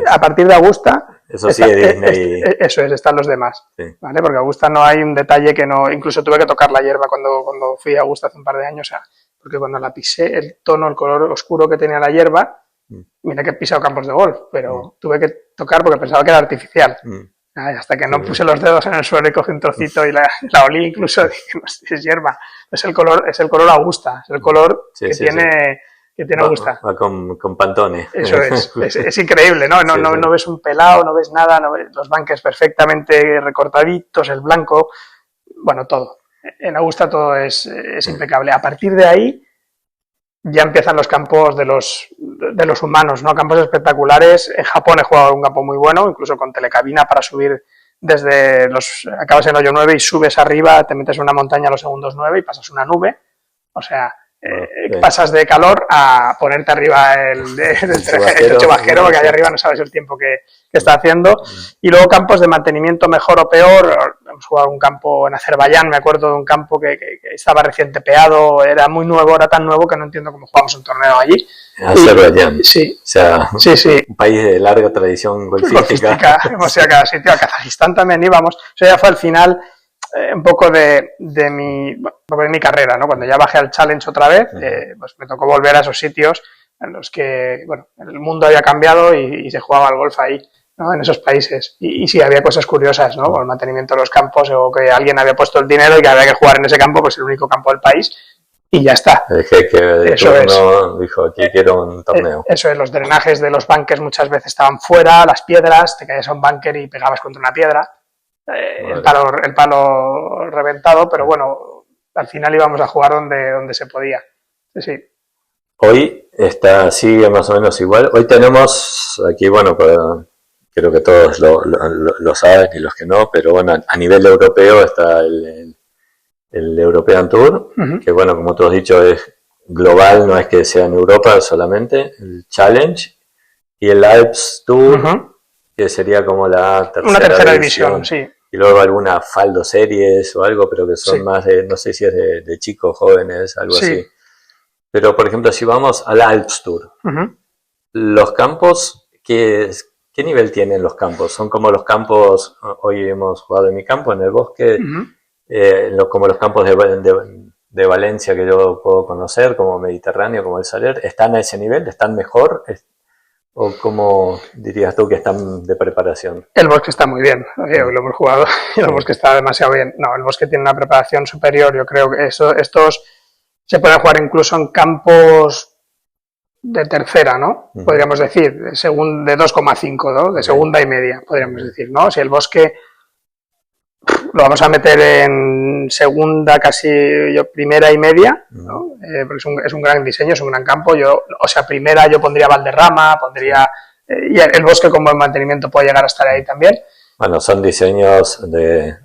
A partir de Augusta, eso sí, Disney. Eso están los demás, sí. ¿Vale? Porque Augusta no hay un detalle que no, incluso tuve que tocar la hierba cuando fui a Augusta hace un par de años, o sea, porque cuando la pisé, el color oscuro que tenía la hierba, mira que he pisado campos de golf, pero tuve que tocar porque pensaba que era artificial. Hasta que no puse los dedos en el suelo y cogí un trocito y la olí incluso, dije, no, es hierba. Es el color Augusta, es el color que tiene que tiene Augusta. Va con Pantone. Eso es increíble, ¿no? No ves un pelado, no ves nada, no ves los bunkers perfectamente recortaditos, el blanco, bueno, todo. En Augusta todo es impecable. A partir de ahí ya empiezan los campos de los humanos, ¿no? Campos espectaculares. En Japón he jugado un campo muy bueno, incluso con telecabina para subir desde acabas en hoyo 9 y subes arriba, te metes en una montaña a los segundos 9 y pasas una nube. O sea, pasas de calor a ponerte arriba el techo bajero, porque allá arriba no sabes el tiempo que está haciendo. Y luego campos de mantenimiento mejor o peor. Hemos jugado un campo en Azerbaiyán, me acuerdo de un campo que estaba recién tepeado, era muy nuevo, era tan nuevo que no entiendo cómo jugamos un torneo allí. Azerbaiyán. Sí. O sea, sí. Un país de larga tradición golfística. Hemos ido a cada sitio, a Kazajistán también íbamos. Eso ya fue al final un poco de mi carrera, ¿no? Cuando ya bajé al Challenge otra vez, pues me tocó volver a esos sitios en los que, bueno, el mundo había cambiado y se jugaba al golf ahí, ¿no? En esos países. Y sí, había cosas curiosas, ¿no? Con el mantenimiento de los campos, o que alguien había puesto el dinero y que había que jugar en ese campo, pues el único campo del país, y ya está. El jeque de turno dijo, aquí quiero un torneo. Eso es, los drenajes de los bunkers muchas veces estaban fuera, las piedras, te caías a un bunker y pegabas contra una piedra. El palo reventado, pero bueno, al final íbamos a jugar donde se podía. Sí. Hoy sigue más o menos igual. Hoy tenemos aquí, bueno, creo que todos lo saben y los que no, pero bueno, a nivel europeo está el European Tour, que bueno, como tú has dicho, es global, no es que sea en Europa solamente, el Challenge, y el Alps Tour, que sería como la tercera división, sí. Y luego alguna Faldo Series o algo, pero que son más de, no sé si es de chicos jóvenes, algo así. Pero, por ejemplo, si vamos al Alps Tour, los campos, ¿qué nivel tienen los campos? Son como los campos, hoy hemos jugado en mi campo, en el bosque, como los campos de Valencia que yo puedo conocer, como Mediterráneo, como el Saler. ¿Están a ese nivel? ¿Están mejor? ¿O cómo dirías tú que están de preparación? El bosque está muy bien, lo hemos jugado y el bosque está demasiado bien. No, el bosque tiene una preparación superior, yo creo que estos se pueden jugar incluso en campos de tercera, ¿no? Podríamos decir, de 2,5, ¿no? De segunda y media, podríamos decir, ¿no? Si el bosque lo vamos a meter en segunda, casi primera y media, ¿no? Porque es un gran diseño, es un gran campo. Primera yo pondría Valderrama, y el bosque con buen mantenimiento puede llegar a estar ahí también. Bueno, son diseños del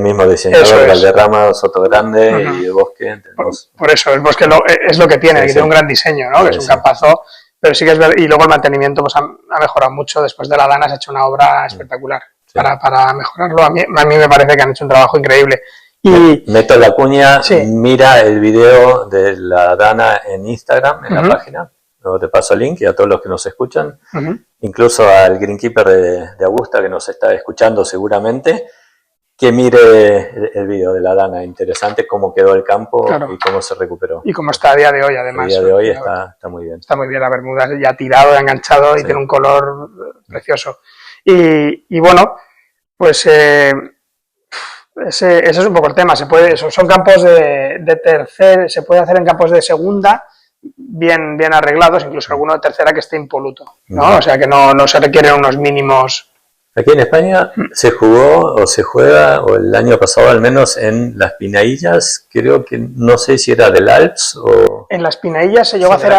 mismo diseñador, Eso es. Valderrama, Sotogrande y el bosque. Por eso, el bosque es lo que tiene, que tiene un gran diseño, ¿no? Que es un campazo, pero sí que es verdad. Y luego el mantenimiento pues ha mejorado mucho. Después de la Dana se ha hecho una obra espectacular. Para mejorarlo. A mí me parece que han hecho un trabajo increíble. Y meto la cuña, mira el video de la Dana en Instagram, en la página. Luego te paso el link y a todos los que nos escuchan, incluso al greenkeeper de Augusta que nos está escuchando seguramente, que mire el video de la Dana. Interesante cómo quedó el campo y cómo se recuperó. Y cómo está a día de hoy, además. A día de hoy está muy bien. Está muy bien, la Bermuda ya tirado, ya enganchado y tiene un color precioso. Y bueno, pues ese es un poco el tema. Son campos de tercer, se puede hacer en campos de segunda, bien arreglados, incluso alguno de tercera que esté impoluto, ¿no? O sea que no se requieren unos mínimos. Aquí en España se jugó o se juega, o el año pasado al menos, en Las Pinaillas, creo que no sé si era del Alps o... En Las Pinaillas se llegó a hacer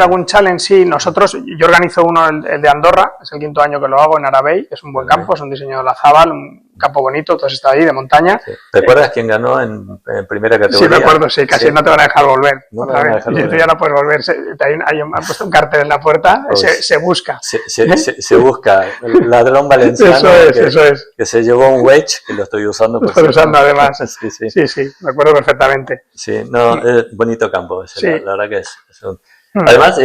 algún challenge, sí. Yo organizo uno, el de Andorra, es el 5º año que lo hago en Arabey, es un buen campo, es un diseño de la Zabal, un campo bonito, todo está ahí, de montaña. Sí. ¿Recuerdas quién ganó en primera categoría? Sí, me acuerdo, sí, casi no te van a dejar volver. No te van a dejar volver. Tú ya no puedes volver, han puesto un cartel en la puerta, se busca. Se busca, el ladrón valenciano eso es. Que se llevó un wedge, que lo estoy usando. Lo estoy usando además. Sí, me acuerdo perfectamente. Sí, bonito campo ese, la verdad que es un... Mm. Además,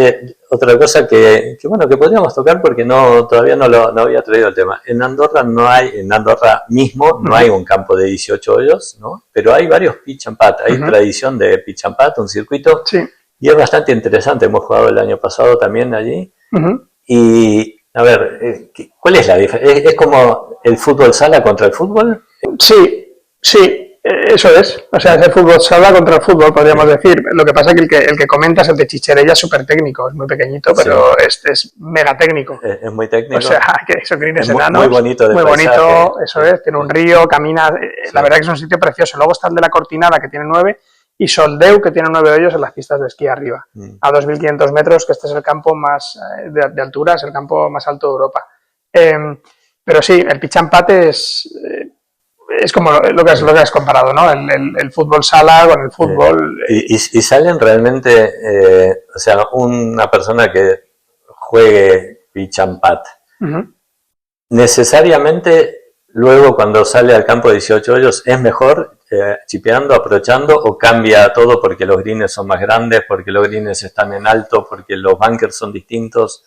otra cosa que podríamos tocar porque todavía no había traído el tema. En Andorra mismo no hay un campo de 18 hoyos, ¿no? Pero hay varios pitch and putt, hay tradición de pitch and putt, un circuito, y es bastante interesante. Hemos jugado el año pasado también allí. Y, a ver, ¿cuál es la diferencia? ¿Es como el fútbol sala contra el fútbol? Sí. Eso es, o sea, es el fútbol sala contra el fútbol, podríamos decir. Lo que pasa es que el que comentas, el de Chicherella, es súper técnico, es muy pequeñito, pero es mega técnico. Es muy técnico. O sea, que esos greens enanos. Muy bonito de muy paisaje. bonito, eso es, tiene un río, camina, la verdad que es un sitio precioso. Luego está el de la Cortinada, que tiene 9, y Soldeu, que tiene 9 hoyos en las pistas de esquí arriba, a 2.500 metros, que este es el campo más de altura, es el campo más alto de Europa. Pero sí, el pitch and putt es como lo que has comparado, ¿no? El fútbol sala con el fútbol. Y salen realmente, o sea, una persona que juegue pitch and putt, necesariamente luego cuando sale al campo de 18 hoyos es mejor chipeando, aprovechando, o cambia todo porque los greens son más grandes, porque los greens están en alto, porque los bunkers son distintos.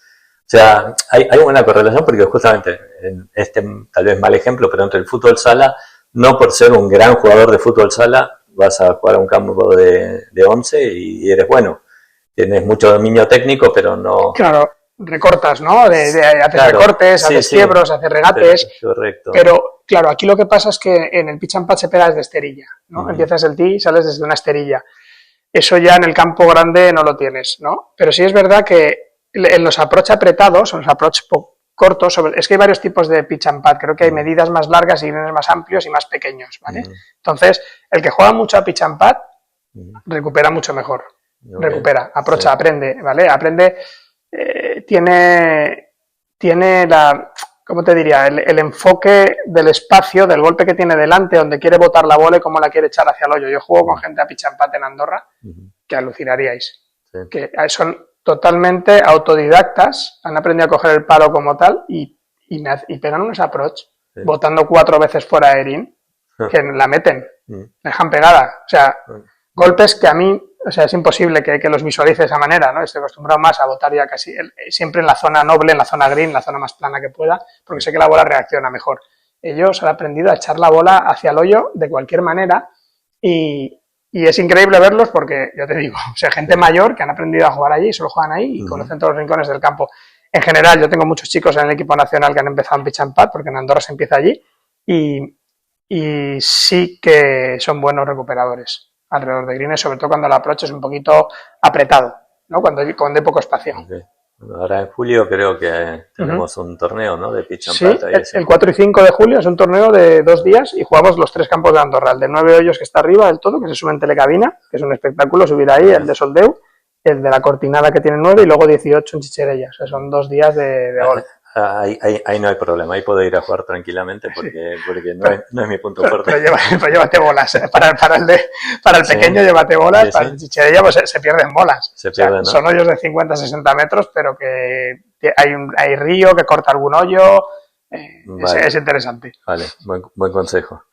O sea, hay una correlación porque justamente, en este tal vez mal ejemplo, pero entre el fútbol sala, no por ser un gran jugador de fútbol sala vas a jugar a un campo de 11 y eres bueno. Tienes mucho dominio técnico, pero no... Claro, recortas, ¿no? Haces recortes, haces quiebros, haces regates. Correcto. Pero, claro, aquí lo que pasa es que en el pitch and putt se pega desde esterilla, ¿no? Empiezas el tee y sales desde una esterilla. Eso ya en el campo grande no lo tienes, ¿no? Pero sí es verdad que en los approach apretados, o los approach cortos, es que hay varios tipos de pitch and putt. Creo que hay medidas más largas y greens más amplios y más pequeños, ¿vale? Entonces, el que juega mucho a pitch and putt recupera mucho mejor. Recupera, aprocha, aprende, ¿vale? Aprende, tiene la, ¿cómo te diría? El enfoque del espacio, del golpe que tiene delante, donde quiere botar la bola y cómo la quiere echar hacia el hoyo. Yo juego con gente a pitch and putt en Andorra, que alucinaríais. Que son totalmente autodidactas, han aprendido a coger el palo como tal y pegan unos approach, botando 4 veces fuera de green, que la meten, dejan pegada. O sea, golpes que a mí, o sea, es imposible que los visualice de esa manera, ¿no? Estoy acostumbrado más a botar ya casi siempre en la zona noble, en la zona green, la zona más plana que pueda, porque sé que la bola reacciona mejor. Ellos han aprendido a echar la bola hacia el hoyo de cualquier manera y es increíble verlos porque, yo te digo, o sea, gente mayor que han aprendido a jugar allí, solo juegan ahí y conocen todos los rincones del campo. En general, yo tengo muchos chicos en el equipo nacional que han empezado en pitch and putt, porque en Andorra se empieza allí, y sí que son buenos recuperadores alrededor de greens, sobre todo cuando el approach es un poquito apretado, ¿no? Cuando hay poco espacio. Okay. Bueno, ahora en julio creo que tenemos un torneo, ¿no? De pitch and putt. Sí, el 4 y 5 de julio es un torneo de 2 días y jugamos los 3 campos de Andorra. El de 9 hoyos que está arriba del todo, que se sube en telecabina, que es un espectáculo subir ahí, el de Soldeu, el de la Cortinada que tiene 9 y luego 18 en Chicherella. O sea, son 2 días de golf. Ahí no hay problema, ahí puedo ir a jugar tranquilamente porque no es mi punto fuerte. Pero llévate bolas, para el pequeño llévate bolas, para el Chicherella pues se pierden bolas. Se pierden, ¿no? Son hoyos de 50-60 metros, pero que hay río que corta algún hoyo, vale. Es interesante. Vale, buen consejo.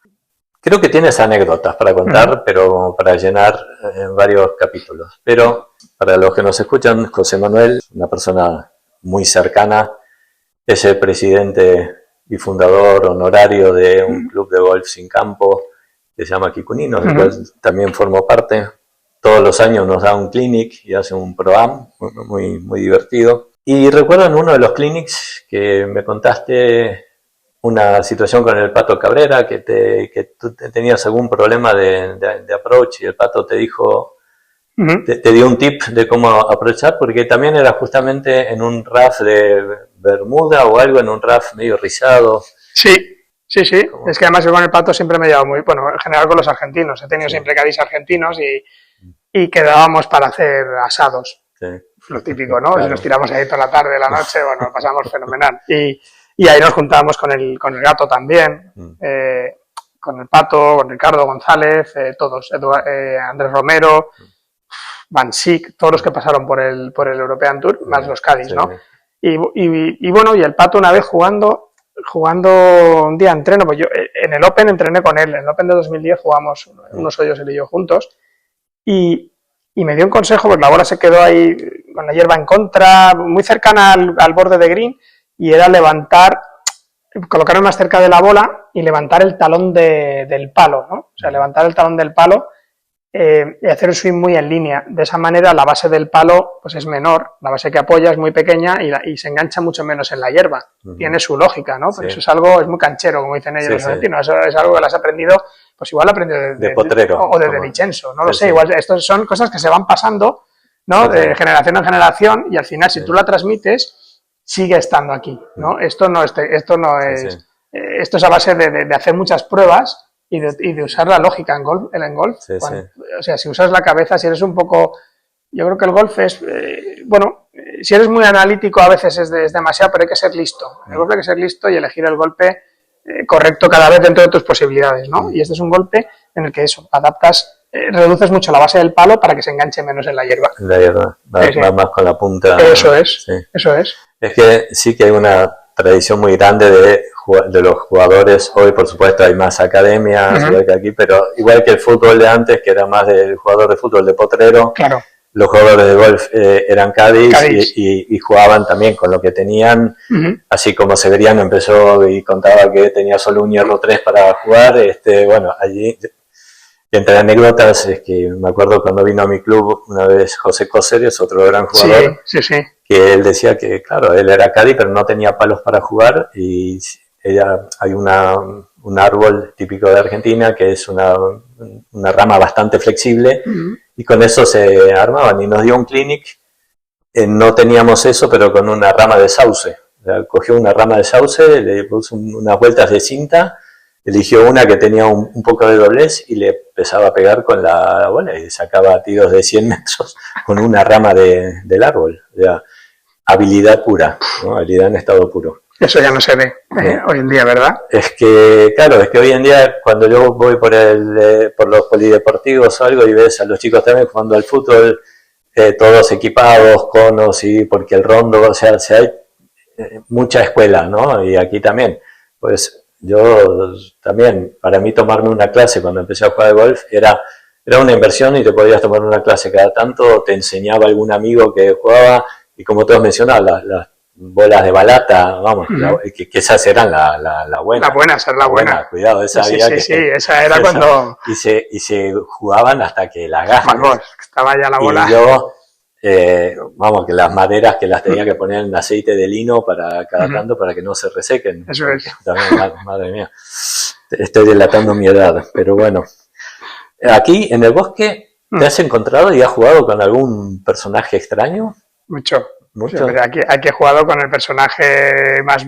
Creo que tienes anécdotas para contar, pero para llenar varios capítulos. Pero para los que nos escuchan, José Manuel, una persona muy cercana, es el presidente y fundador honorario de un club de golf sin campo que se llama Kikuninos, del cual también formo parte. Todos los años nos da un clinic y hace un pro-am muy divertido. Y recuerdo en uno de los clinics que me contaste una situación con el Pato Cabrera, que tú tenías algún problema de approach y el Pato te dijo, te dio un tip de cómo aprovechar, porque también era justamente en un RAF de Bermuda o algo, en un RAF medio rizado. Sí. Es que además yo con el Pato siempre me he llevado muy, bueno, en general con los argentinos. He tenido siempre caddies argentinos y quedábamos para hacer asados. Sí. Lo típico, ¿no? Claro. Y nos tiramos ahí toda la tarde, la noche, bueno, lo pasamos fenomenal. Y ahí nos juntábamos con el gato también, con el Pato, con Ricardo González, todos, Andrés Romero, Van Sik, todos los que pasaron por el European Tour, más los caddies, ¿no? Y bueno, y el Pato una vez jugando un día entreno, pues yo en el Open entrené con él, en el Open de 2010 jugamos unos hoyos él y yo juntos, y me dio un consejo, porque la bola se quedó ahí con la hierba en contra, muy cercana al borde de green, y era colocarme más cerca de la bola y levantar el talón del palo, ¿no? O sea, levantar el talón del palo y hacer un swing muy en línea. De esa manera la base del palo pues es menor, la base que apoya es muy pequeña y se engancha mucho menos en la hierba. Tiene su lógica, ¿no? Pero eso es muy canchero, como dicen ellos los argentinos. Eso es algo que lo has aprendido pues igual aprendió de Potrero. o de Vincenzo, no lo sé. Sí. Igual, estos son cosas que se van pasando, ¿no? Sí. De generación en generación, y al final, si tú la transmites, sigue estando aquí, ¿no? Esto no es, Sí. esto es a base de hacer muchas pruebas y de usar la lógica en golf. Sí, Cuando, o sea, si usas la cabeza, si eres un poco... Yo creo que el golf es, bueno, si eres muy analítico a veces es demasiado, pero hay que ser listo. En el golf hay que ser listo y elegir el golpe correcto cada vez dentro de tus posibilidades, ¿no? Y este es un golpe en el que eso, adaptas, reduces mucho la base del palo para que se enganche menos en la hierba. La hierba, va más con la punta. Eso es, sí. eso es. Es que sí que hay una tradición muy grande de los jugadores. Hoy, por supuesto, hay más academias, igual que aquí, pero igual que el fútbol de antes, que era más del jugador de fútbol de potrero. Claro. Los jugadores de golf eran caddies y jugaban también con lo que tenían. Así como Severiano empezó y contaba que tenía solo un hierro 3 para jugar, bueno, allí, entre anécdotas, es que me acuerdo cuando vino a mi club una vez José Cóceres, otro gran jugador, sí. que él decía que, claro, él era caddy, pero no tenía palos para jugar, y hay un árbol típico de Argentina que es una rama bastante flexible, y con eso se armaban, y nos dio un clinic, no teníamos eso, pero con una rama de sauce. O sea, cogió una rama de sauce, le puso unas vueltas de cinta, eligió una que tenía un poco de doblez y le empezaba a pegar con la bola y sacaba tiros de 100 metros con una rama del árbol. O sea, habilidad pura, ¿no? Habilidad en estado puro. Eso ya no se ve hoy en día, ¿verdad? Es que, claro, es que hoy en día cuando yo voy por los polideportivos o algo y ves a los chicos también jugando al fútbol, todos equipados, conos, y porque el rondo, o sea hay mucha escuela, ¿no? Y aquí también, pues yo también, para mí tomarme una clase cuando empecé a jugar al golf era una inversión, y te podías tomar una clase cada tanto, te enseñaba algún amigo que jugaba, y como todos mencionaban, las bolas de balata, vamos, que esas eran la buena. La buena, esa es la buena. Cuidado, esa había que... Sí, esa era cuando... Y se jugaban hasta que la gajas. Vamos, estaba ya la bola. Y yo, vamos, que las maderas que las tenía que poner en aceite de lino para cada tanto para que no se resequen. Eso es. También, madre mía, estoy delatando mi edad, pero bueno. Aquí, en el bosque, ¿te has encontrado y has jugado con algún personaje extraño? Mucho. ¿Mucho? Sí, aquí he jugado con el personaje más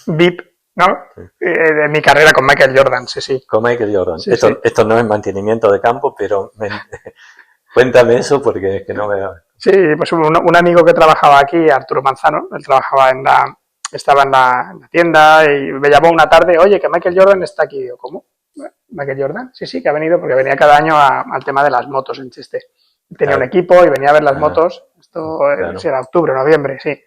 VIP, ¿no? De mi carrera, con Michael Jordan, sí. Con Michael Jordan. Sí, esto no es mantenimiento de campo, pero cuéntame eso porque es que no me... Sí, pues un amigo que trabajaba aquí, Arturo Manzano, él trabajaba estaba en la tienda y me llamó una tarde, oye, que Michael Jordan está aquí. Digo, ¿cómo? ¿Michael Jordan? Sí, que ha venido porque venía cada año al tema de las motos en Cheste. Tenía un equipo y venía a ver las motos, esto era octubre, noviembre, sí.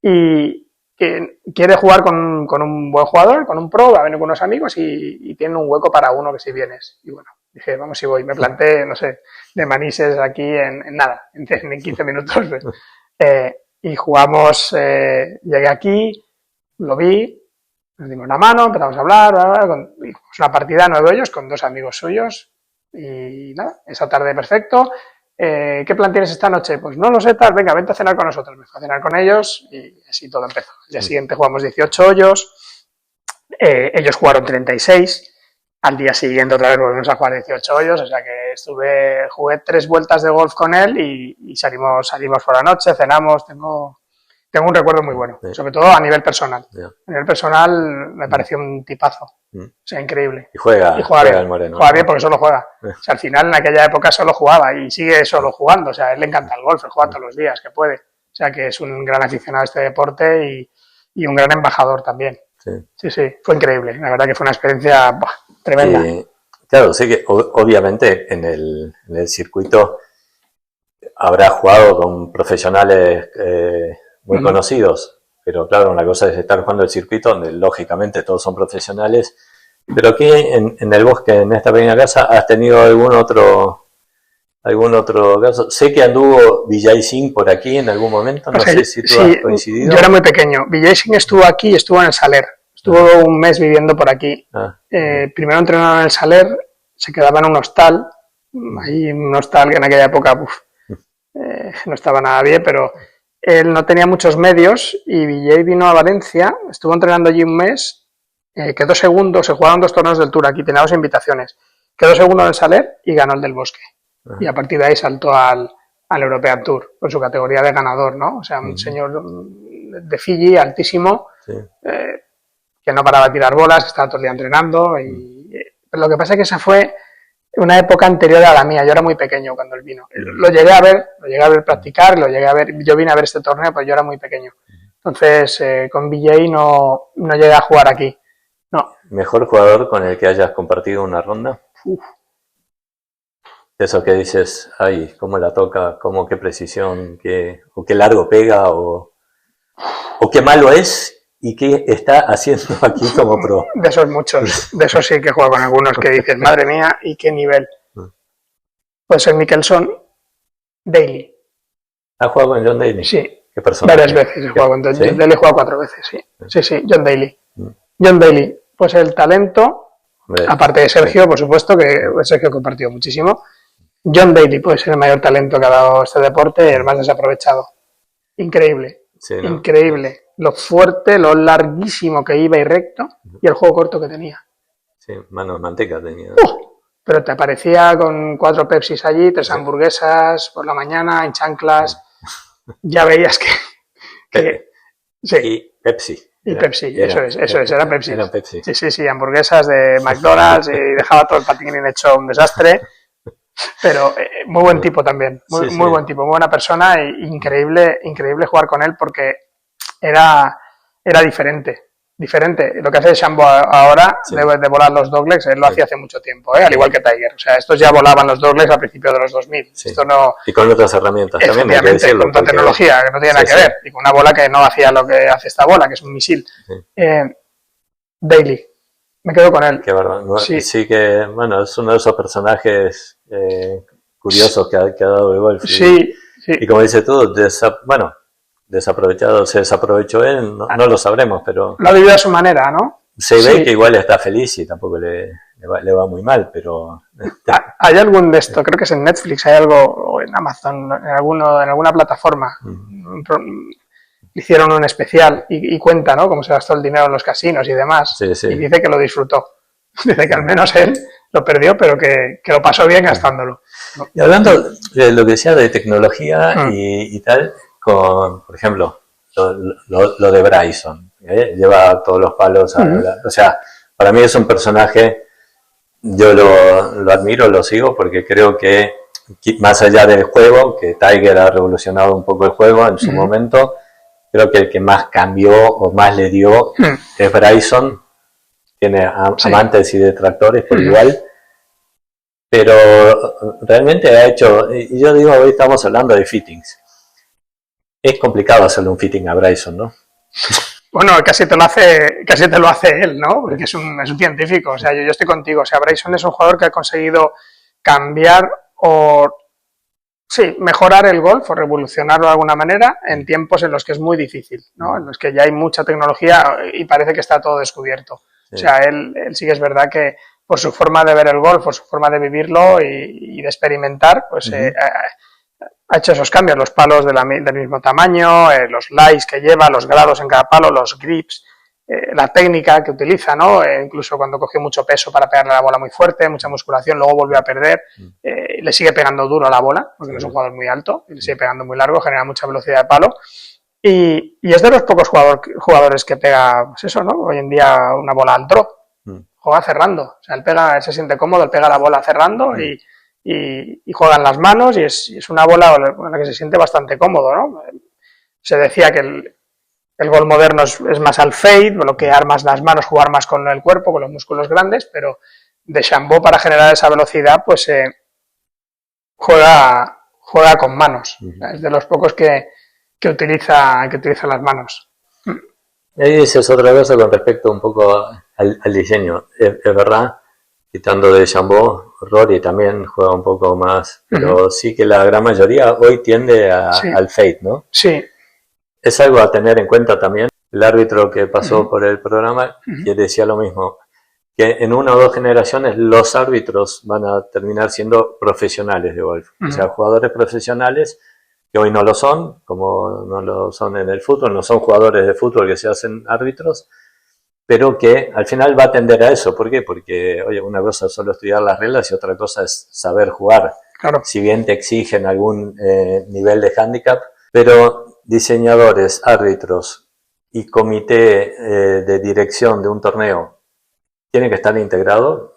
Y que quiere jugar con un buen jugador, con un pro, va a venir con unos amigos y tiene un hueco para uno que si vienes. Y bueno, dije, vamos si voy. Me planté, no sé, de Manises aquí en nada, en 15 minutos. Y jugamos, llegué aquí, lo vi, nos dimos una mano, empezamos a hablar, hicimos una partida de 9 hoyos con 2 amigos suyos y nada, esa tarde perfecto. ¿Qué plan tienes esta noche? Pues no lo sé, tal, venga, vente a cenar con nosotros. Me fui a cenar con ellos y así todo empezó. El día siguiente jugamos 18 hoyos, ellos jugaron 36, al día siguiente otra vez volvimos a jugar 18 hoyos, o sea que jugué 3 vueltas de golf con él y salimos por la noche, cenamos, tengo un recuerdo muy bueno, sobre todo a nivel personal. A nivel personal me pareció un tipazo, o sea, increíble. Y juega bien, el Moreno. Juega bien porque solo juega. O sea, al final en aquella época solo jugaba y sigue solo jugando, o sea, a él le encanta el golf, él juega todos los días que puede. O sea, que es un gran aficionado a este deporte y un gran embajador también. Sí, fue increíble, la verdad que fue una experiencia tremenda. Claro, sé que obviamente en el circuito habrá jugado con profesionales muy conocidos, pero claro, una cosa es estar jugando el circuito donde lógicamente todos son profesionales, pero aquí en el bosque, en esta pequeña casa, ¿has tenido algún otro caso? Sé que anduvo Vijay Singh por aquí en algún momento, no sé si tú has coincidido. Yo era muy pequeño. Vijay Singh estuvo aquí y estuvo en el Saler. Estuvo un mes viviendo por aquí. Primero entrenaron en el Saler, se quedaba en un hostal. Hay un hostal que en aquella época no estaba nada bien, pero él no tenía muchos medios y Vijay vino a Valencia, estuvo entrenando allí un mes quedó segundo, se jugaron 2 torneos del Tour aquí, tenía 2 invitaciones, quedó segundo en el Saler y ganó el del Bosque. Y a partir de ahí saltó al European Tour, con su categoría de ganador, ¿no? O sea, un señor de Fiji, altísimo, que no paraba de tirar bolas, que estaba todo el día entrenando. Pero lo que pasa es que esa fue una época anterior a la mía. Yo era muy pequeño cuando él vino. Lo llegué a ver practicar, yo vine a ver este torneo, pero yo era muy pequeño. Entonces, con BJ no llegué a jugar aquí. No. ¿Mejor jugador con el que hayas compartido una ronda? Eso que dices, ay, cómo la toca, cómo, qué precisión, o qué largo pega, o qué malo es y qué está haciendo aquí como pro. De esos muchos, de esos sí que juego con algunos que dices, madre mía, y qué nivel. Puede ser Mickelson, Daly. ¿Has jugado con John Daly? Sí. ¿Qué persona? Varias veces he jugado con John Daly. He jugado 4 veces, sí. Sí, John Daly. John Daly, pues el talento, aparte de Sergio, por supuesto, que Sergio compartió muchísimo. John Daly puede ser el mayor talento que ha dado este deporte, el más desaprovechado. Increíble, sí, ¿no? Increíble. Lo fuerte, lo larguísimo que iba y recto, y el juego corto que tenía. Sí, mano de manteca tenía. Pero te aparecía con 4 Pepsis allí, 3 hamburguesas por la mañana, en chanclas. Ya veías que sí. Y Pepsi. Y Pepsi, eso es, era Pepsi. Era Pepsi. Sí, hamburguesas de McDonald's y dejaba todo el patín hecho un desastre. Pero muy buen tipo también, muy buen tipo, muy buena persona, e increíble jugar con él porque era diferente. Lo que hace Shambo ahora de volar los doglegs, él lo hacía hace mucho tiempo, al igual que Tiger. O sea, estos ya volaban los doglegs a principios de los 2000. Sí. Esto no, y con otras herramientas también, hay que decirlo, con otra tecnología que no tiene nada que ver, y con una bola que no hacía lo que hace esta bola, que es un misil. Daly. Me quedo con él. Qué verdad. Sí que, bueno, es uno de esos personajes curiosos que ha dado el golf. Sí. Y como dices tú, desaprovechado, se desaprovechó él, no lo sabremos, pero... Lo ha vivido a su manera, ¿no? Se ve que igual está feliz y tampoco le va muy mal, pero... ¿Hay algún de esto? Creo que es en Netflix, hay algo, o en Amazon, en alguna plataforma. Hicieron un especial y cuenta, ¿no? Cómo se gastó el dinero en los casinos y demás. Sí. Y dice que lo disfrutó. Dice que al menos él lo perdió, pero que lo pasó bien gastándolo. Y hablando de lo que decía de tecnología y tal, por ejemplo, lo de Bryson. Lleva todos los palos. O sea, para mí es un personaje, yo lo admiro, lo sigo, porque creo que más allá del juego, que Tiger ha revolucionado un poco el juego en su momento, creo que el que más cambió o más le dio es Bryson. Tiene amantes y detractores por igual, pero realmente ha hecho, y yo digo, hoy estamos hablando de fittings. Es complicado hacerle un fitting a Bryson, ¿no? Bueno, casi te lo hace él, ¿no? Porque es un científico, o sea, yo estoy contigo, o sea, Bryson es un jugador que ha conseguido cambiar mejorar el golf o revolucionarlo de alguna manera en tiempos en los que es muy difícil, ¿no? En los que ya hay mucha tecnología y parece que está todo descubierto. Sí. O sea, él sí que es verdad que por su forma de ver el golf, por su forma de vivirlo y de experimentar, pues ha hecho esos cambios, los palos del mismo tamaño, los lies que lleva, los grados en cada palo, los grips, la técnica que utiliza, ¿no? Incluso cuando cogió mucho peso para pegarle a la bola muy fuerte, mucha musculación, luego volvió a perder, le sigue pegando duro a la bola, porque no es un jugador muy alto, y le sigue pegando muy largo, genera mucha velocidad de palo, y es de los pocos jugadores que pega, pues eso, ¿no? Hoy en día una bola al drop, juega cerrando, o sea, él se siente cómodo, él pega la bola cerrando y juega en las manos, y es una bola con la que se siente bastante cómodo, ¿no? Se decía que el golf moderno es más al fade, bloquear más las manos, jugar más con el cuerpo, con los músculos grandes, pero DeChambeau para generar esa velocidad, pues juega con manos. Es de los pocos que utiliza las manos. Ahí dices otra cosa con respecto un poco al diseño. Es verdad, quitando DeChambeau, Rory también juega un poco más, pero sí que la gran mayoría hoy tiende al fade, ¿no? Sí. Es algo a tener en cuenta también. El árbitro que pasó por el programa que decía lo mismo, que en 1 o 2 generaciones los árbitros van a terminar siendo profesionales de golf. O sea, jugadores profesionales que hoy no lo son, como no lo son en el fútbol, no son jugadores de fútbol que se hacen árbitros, pero que al final va a tender a eso. ¿Por qué? Porque, oye, una cosa es solo estudiar las reglas y otra cosa es saber jugar. Claro. Si bien te exigen algún nivel de handicap, pero diseñadores, árbitros y comité de dirección de un torneo tiene que estar integrado,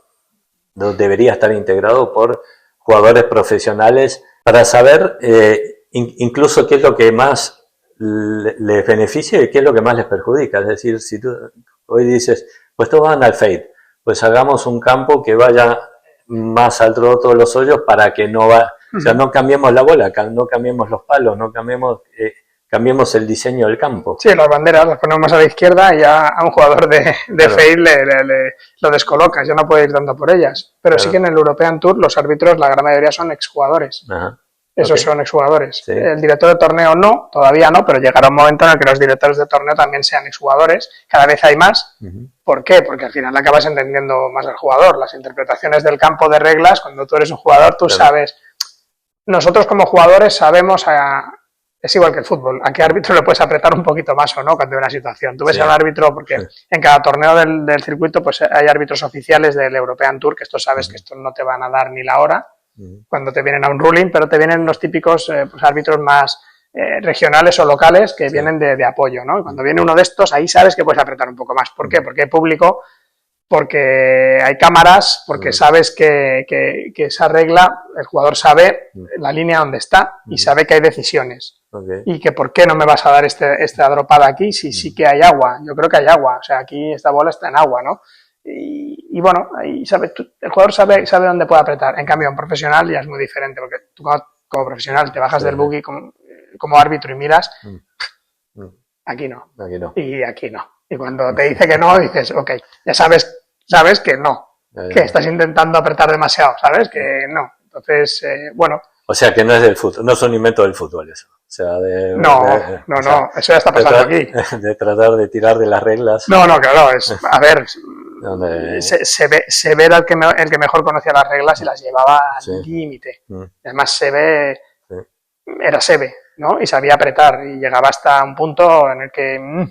debería estar integrado por jugadores profesionales para saber incluso qué es lo que más les beneficia y qué es lo que más les perjudica. Es decir, si tú hoy dices, pues todos van al fade, pues hagamos un campo que vaya más alto de todos los hoyos para que no va, o sea, no cambiemos la bola, no cambiemos los palos, no cambiemos, cambiemos el diseño del campo. Sí, las banderas las ponemos a la izquierda y ya a un jugador de Claro. fade lo descolocas, ya no puede ir tanto por ellas. Pero Claro. sí que en el European Tour los árbitros, la gran mayoría son exjugadores. Ajá. Esos Ok. son exjugadores. Sí. El director de torneo no, todavía no, pero llegará un momento en el que los directores de torneo también sean exjugadores. Cada vez hay más. Ujú. ¿Por qué? Porque al final acabas entendiendo más al jugador. Las interpretaciones del campo de reglas, cuando tú eres un jugador, tú Claro. sabes. Nosotros como jugadores sabemos, es igual que el fútbol, a qué árbitro le puedes apretar un poquito más o no cuando hay una situación. Tú ves Sí. a un árbitro, porque Sí. en cada torneo del circuito pues hay árbitros oficiales del European Tour, que estos sabes que estos no te van a dar ni la hora Ujú. cuando te vienen a un ruling, pero te vienen los típicos pues, árbitros más regionales o locales que Sí. vienen de apoyo, ¿no? Y cuando viene uno de estos, ahí sabes que puedes apretar un poco más. ¿Por qué? Porque hay público, porque hay cámaras, porque sabes que esa regla, el jugador sabe la línea donde está y sabe que hay decisiones. Ok. Y que por qué no me vas a dar esta dropada aquí si sí que hay agua. Yo creo que hay agua, o sea, aquí esta bola está en agua, ¿no? Y bueno, ahí el jugador sabe dónde puede apretar. En cambio, un profesional ya es muy diferente, porque tú como profesional te bajas Sí. del buggy como árbitro y miras, Mm. aquí no, Aquí no. y aquí no. Y cuando te dice que no, dices, ok, ya sabes que no, Ya, ya. que estás intentando apretar demasiado, ¿sabes? Que no. Entonces, bueno, O sea, que no es del fútbol, no es un invento del fútbol eso. O sea, no, o sea, eso ya está pasando aquí. de tratar de tirar de las reglas. No, claro, a ver, Donde- se ve era el que mejor conocía las reglas y las llevaba al Sí. límite. Mm. Además, Seve Sí. era Seve, ¿no? Y sabía apretar y llegaba hasta un punto en el que,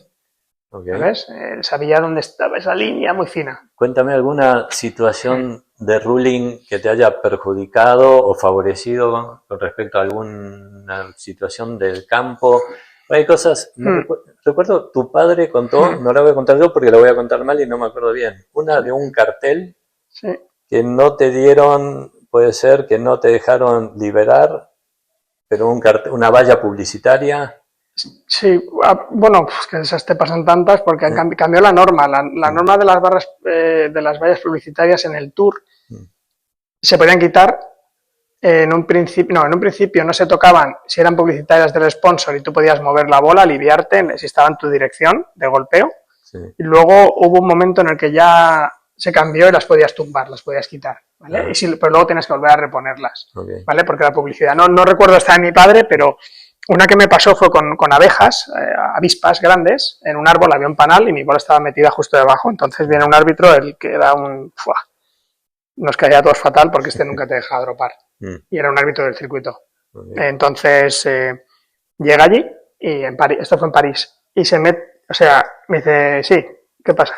Ok. ¿sabes? Sabía dónde estaba esa línea muy fina. Cuéntame alguna situación de ruling que te haya perjudicado o favorecido con respecto a alguna situación del campo. Hay cosas, recuerdo, tu padre contó, no la voy a contar yo porque la voy a contar mal y no me acuerdo bien, una de un cartel Sí. que no te dieron, puede ser que no te dejaron liberar, pero un cartel, una valla publicitaria. Sí, bueno, pues que esas te pasan tantas porque cambió la norma. La norma de las barras, de las vallas publicitarias en el Tour se podían quitar en un principio no se tocaban si eran publicitarias del sponsor y tú podías mover la bola, aliviarte si estaba en tu dirección de golpeo. Sí. Y luego hubo un momento en el que ya se cambió y las podías tumbar, las podías quitar, ¿vale? Ah. Pero luego tienes que volver a reponerlas, Okay. ¿vale? Porque la publicidad, no recuerdo esta de mi padre, pero una que me pasó fue con abejas, avispas grandes, en un árbol había un panal y mi bola estaba metida justo debajo, entonces viene un árbitro, el que era nos caía a todos fatal porque este nunca te deja dropar, y era un árbitro del circuito. Okay. Entonces llega allí, y en París, esto fue en París, y me dice, sí, ¿qué pasa?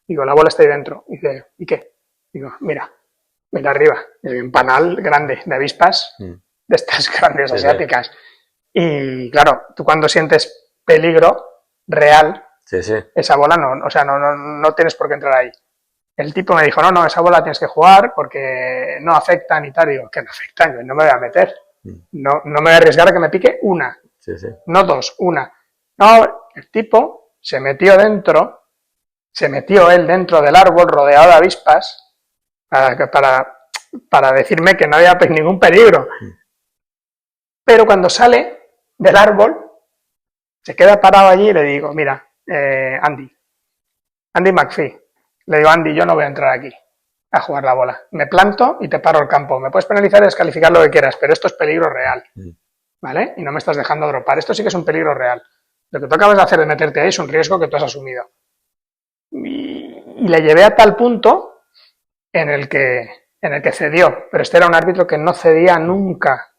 Digo, la bola está ahí dentro. Y dice, ¿y qué? Digo, mira arriba, y hay un panal grande de avispas, de estas grandes asiáticas. Y claro, tú cuando sientes peligro real, esa bola no tienes por qué entrar ahí. El tipo me dijo, no, esa bola tienes que jugar porque no afectan y tal. Digo, que no afectan, yo no me voy a meter. No me voy a arriesgar a que me pique una. No dos, una. No, el tipo se metió él dentro del árbol rodeado de avispas para decirme que no había ningún peligro. Pero cuando sale del árbol, se queda parado allí y le digo, mira, Andy McPhee, le digo, Andy, yo no voy a entrar aquí a jugar la bola. Me planto y te paro el campo. Me puedes penalizar y descalificar lo que quieras, pero esto es peligro real, ¿vale? Y no me estás dejando dropar. Esto sí que es un peligro real. Lo que tú acabas de hacer de meterte ahí es un riesgo que tú has asumido. Y le llevé a tal punto en el que cedió. Pero este era un árbitro que no cedía nunca.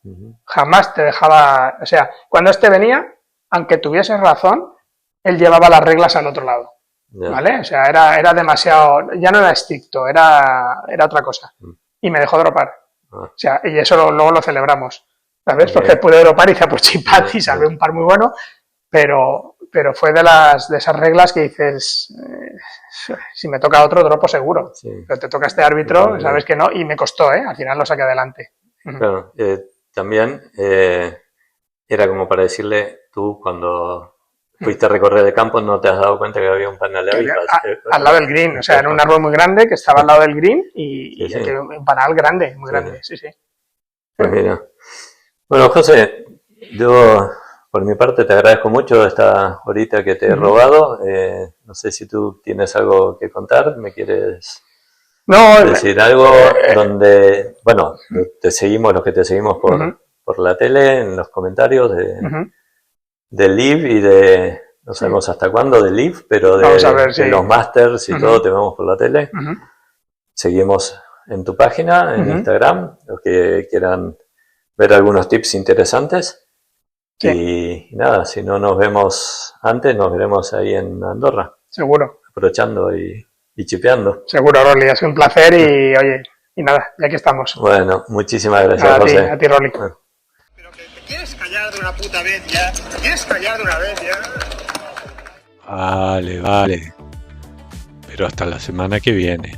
Jamás te dejaba... O sea, cuando este venía, aunque tuviese razón, él llevaba las reglas al otro lado. Ya. ¿vale? O sea, era demasiado, ya no era estricto, era otra cosa. Y me dejó dropar. O sea, y eso luego lo celebramos, ¿sabes? Ok. Porque pude dropar, hice por chipati, salvé un par muy bueno, pero fue de esas reglas que dices, si me toca otro, dropo seguro. Sí. Pero te toca este árbitro, Vale. sabes que no, y me costó, al final lo saqué adelante. Claro, también era como para decirle, tú cuando fuiste a recorrer el campo no te has dado cuenta que había un panal de avispas. Al lado del green, o sea, era un árbol muy grande que estaba al lado del green y Sí, sí. un panal grande, muy Sí, grande, sí. Pues mira. Bueno, José, yo por mi parte te agradezco mucho esta horita que te he robado. No sé si tú tienes algo que contar, ¿me quieres No, decir algo donde, bueno, te seguimos, los que te seguimos por la tele, en los comentarios de Live y de, no sabemos hasta cuándo, de Live, pero Vamos a ver, de sí. los Masters y todo, te vemos por la tele. Seguimos en tu página, en Instagram, los que quieran ver algunos tips interesantes. Sí. Y nada, si no nos vemos antes, nos veremos ahí en Andorra, Seguro, aprovechando y chipeando. seguro, Rolly, ha sido un placer y, oye, y nada, ya aquí estamos. Bueno, muchísimas gracias, A ti, José. a ti, Rolly. Bueno. Pero que te quieres callar de una puta vez ya. ¿Te quieres callar de una vez ya? Vale, vale. Pero hasta la semana que viene.